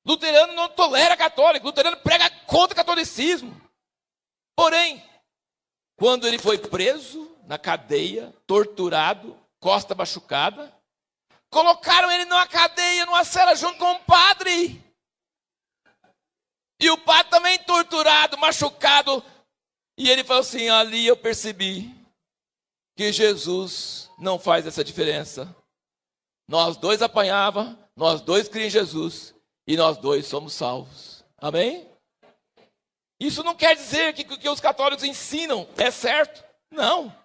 Luterano não tolera católico. Luterano prega contra o catolicismo. Porém, quando ele foi preso na cadeia, torturado, costa machucada, colocaram ele numa cadeia, numa cela junto com um padre. E o padre também torturado, machucado. E ele falou assim, ali eu percebi que Jesus não faz essa diferença. Nós dois apanhava, nós dois criamos em Jesus e nós dois somos salvos. Amém? Isso não quer dizer que o que os católicos ensinam é certo. Não.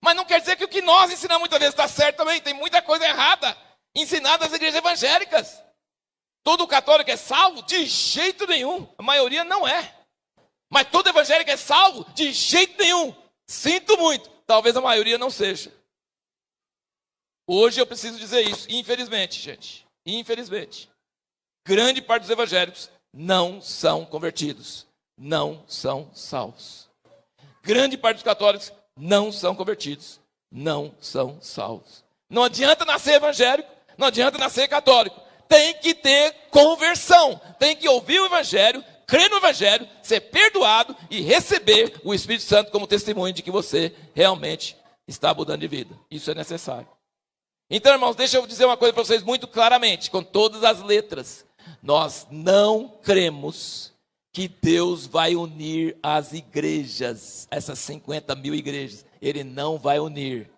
Mas não quer dizer que o que nós ensinamos muitas vezes está certo também. Tem muita coisa errada ensinada nas igrejas evangélicas. Todo católico é salvo? De jeito nenhum. A maioria não é. Mas todo evangélico é salvo? De jeito nenhum. Sinto muito. Talvez a maioria não seja. Hoje eu preciso dizer isso. Infelizmente, gente. Infelizmente. Grande parte dos evangélicos não são convertidos. Não são salvos. Grande parte dos católicos não são convertidos. Não são salvos. Não adianta nascer evangélico. Não adianta nascer católico. Tem que ter conversão. Tem que ouvir o evangelho, crer no evangelho, ser perdoado e receber o Espírito Santo como testemunho de que você realmente está mudando de vida. Isso é necessário. Então, irmãos, deixa eu dizer uma coisa para vocês muito claramente, com todas as letras. Nós não cremos que Deus vai unir as igrejas, essas 50 mil igrejas. Ele não vai unir.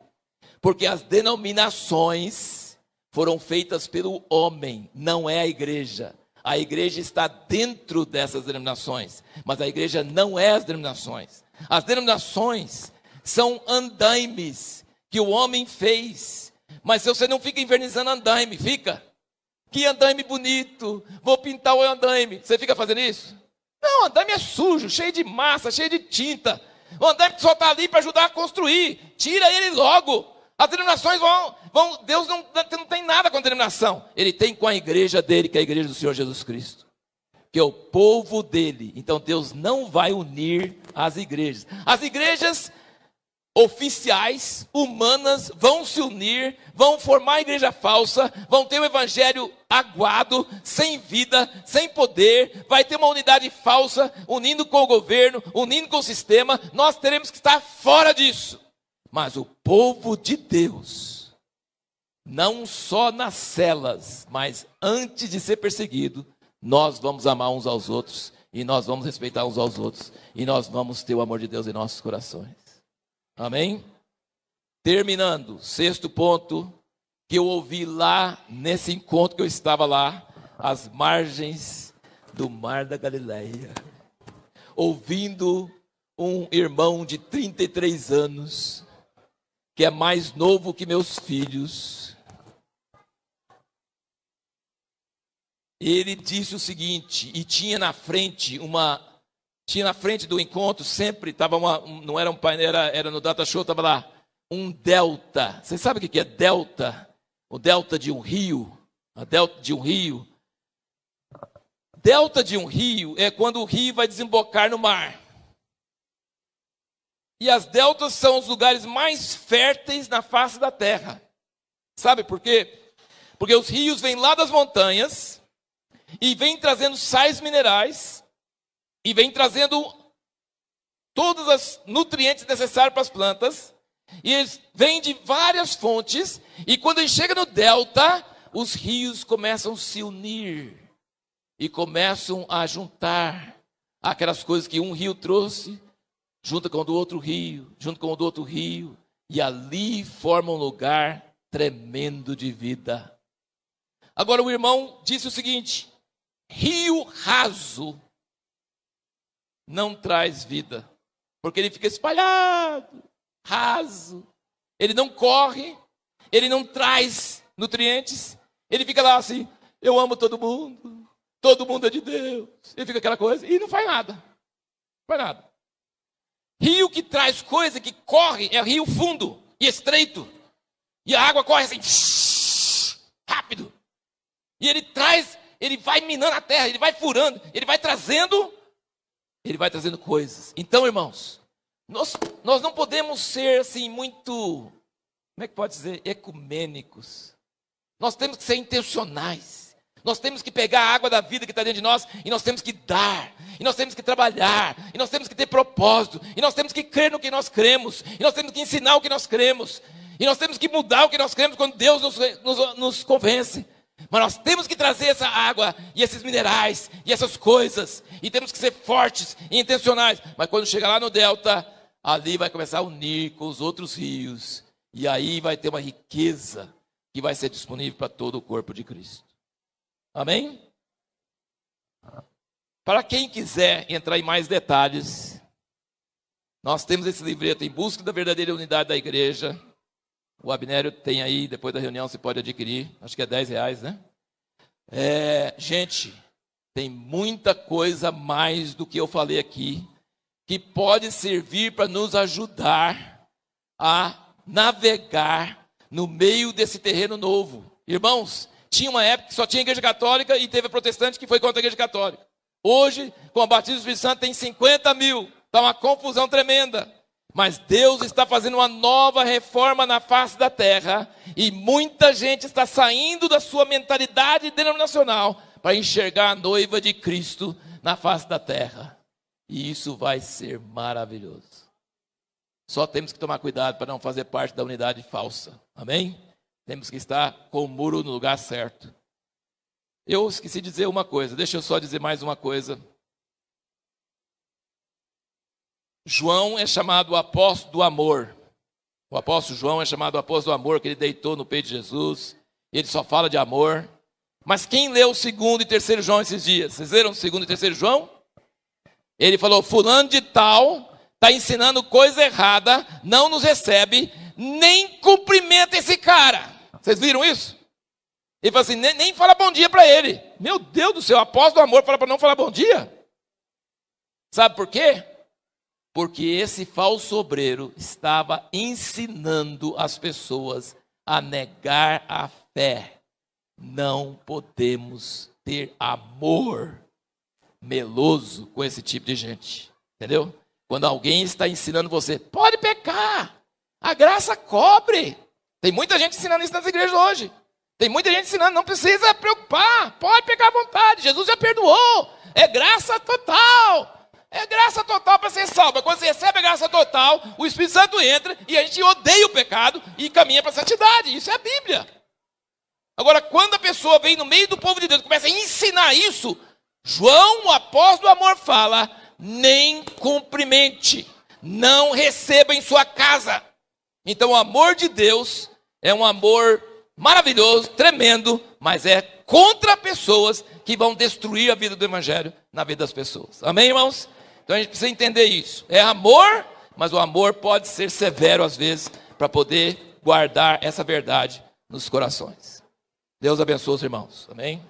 Porque as denominações foram feitas pelo homem, não é a igreja. A igreja está dentro dessas denominações, mas a igreja não é as denominações. As denominações são andaimes que o homem fez. Mas se você não fica invernizando andaime, fica. Que andaime bonito, vou pintar o andaime. Você fica fazendo isso? Não, o andaime é sujo, cheio de massa, cheio de tinta. O andaime só está ali para ajudar a construir. Tira ele logo. As denominações vão. Deus não tem nada com a denominação. Ele tem com a igreja dele, que é a igreja do Senhor Jesus Cristo. Que é o povo dele. Então Deus não vai unir as igrejas. As igrejas oficiais, humanas, vão se unir, vão formar a igreja falsa, vão ter um evangelho aguado, sem vida, sem poder, vai ter uma unidade falsa, unindo com o governo, unindo com o sistema. Nós teremos que estar fora disso. Mas o povo de Deus, não só nas celas, mas antes de ser perseguido, nós vamos amar uns aos outros, e nós vamos respeitar uns aos outros, e nós vamos ter o amor de Deus em nossos corações. Amém? Terminando, 6º ponto, que eu ouvi lá, nesse encontro que eu estava lá, às margens do Mar da Galileia, ouvindo um irmão de 33 anos, que é mais novo que meus filhos. Ele disse o seguinte, e tinha na frente do encontro, sempre estava não era um painel, era no Data Show, estava lá, um delta. Você sabe o que é delta? O delta de um rio. A delta de um rio. Delta de um rio é quando o rio vai desembocar no mar. E as deltas são os lugares mais férteis na face da terra. Sabe por quê? Porque os rios vêm lá das montanhas e vêm trazendo sais minerais e vêm trazendo todos os nutrientes necessários para as plantas. E eles vêm de várias fontes. E quando ele chega no delta, os rios começam a se unir e começam a juntar aquelas coisas que um rio trouxe, junta com o do outro rio, junto com o do outro rio, e ali forma um lugar tremendo de vida. Agora o irmão disse o seguinte: rio raso não traz vida, porque ele fica espalhado, raso, ele não corre, ele não traz nutrientes, ele fica lá assim, eu amo todo mundo é de Deus, ele fica aquela coisa, e não faz nada, não faz nada. Rio que traz coisa, que corre, é rio fundo e estreito. E a água corre assim, rápido. E ele traz, ele vai minando a terra, ele vai furando, ele vai trazendo coisas. Então, irmãos, nós não podemos ser assim muito, como é que pode dizer, ecumênicos. Nós temos que ser intencionais. Nós temos que pegar a água da vida que está dentro de nós e nós temos que dar, e nós temos que trabalhar, e nós temos que ter propósito, e nós temos que crer no que nós cremos, e nós temos que ensinar o que nós cremos, e nós temos que mudar o que nós cremos quando Deus nos convence. Mas nós temos que trazer essa água, e esses minerais, e essas coisas, e temos que ser fortes e intencionais. Mas quando chegar lá no delta, ali vai começar a unir com os outros rios, e aí vai ter uma riqueza que vai ser disponível para todo o corpo de Cristo. Amém? Para quem quiser entrar em mais detalhes, nós temos esse livreto, Em Busca da Verdadeira Unidade da Igreja. O Abnério tem aí, depois da reunião você pode adquirir, acho que é R$10, né? Gente, tem muita coisa mais do que eu falei aqui, que pode servir para nos ajudar a navegar no meio desse terreno novo. Irmãos, tinha uma época que só tinha igreja católica e teve a protestante que foi contra a igreja católica. Hoje, com a batismo do Espírito Santo, tem 50 mil. Está uma confusão tremenda. Mas Deus está fazendo uma nova reforma na face da terra. E muita gente está saindo da sua mentalidade denominacional para enxergar a noiva de Cristo na face da terra. E isso vai ser maravilhoso. Só temos que tomar cuidado para não fazer parte da unidade falsa. Amém? Temos que estar com o muro no lugar certo. Eu esqueci de dizer uma coisa. Deixa eu só dizer mais uma coisa. João é chamado o apóstolo do amor. O apóstolo João é chamado o apóstolo do amor, que ele deitou no peito de Jesus. Ele só fala de amor. Mas quem leu o 2º e 3º João esses dias? Vocês leram o 2º e 3º João? Ele falou, fulano de tal está ensinando coisa errada, não nos recebe, nem cumprimenta esse cara. Vocês viram isso? Ele falou assim, nem fala bom dia para ele. Meu Deus do céu, o apóstolo do amor fala para não falar bom dia? Sabe por quê? Porque esse falso obreiro estava ensinando as pessoas a negar a fé. Não podemos ter amor meloso com esse tipo de gente. Entendeu? Quando alguém está ensinando você, pode pecar, a graça cobre. Tem muita gente ensinando isso nas igrejas hoje. Tem muita gente ensinando, não precisa preocupar, pode pecar à vontade, Jesus já perdoou, é graça total. É graça total para ser salvo. Quando você recebe a graça total, o Espírito Santo entra e a gente odeia o pecado e caminha para a santidade. Isso é a Bíblia. Agora, quando a pessoa vem no meio do povo de Deus e começa a ensinar isso, João, o apóstolo do amor, fala, nem cumprimente, não receba em sua casa. Então o amor de Deus é um amor maravilhoso, tremendo, mas é contra pessoas que vão destruir a vida do evangelho na vida das pessoas. Amém, irmãos? Então a gente precisa entender isso. É amor, mas o amor pode ser severo às vezes para poder guardar essa verdade nos corações. Deus abençoe os irmãos. Amém?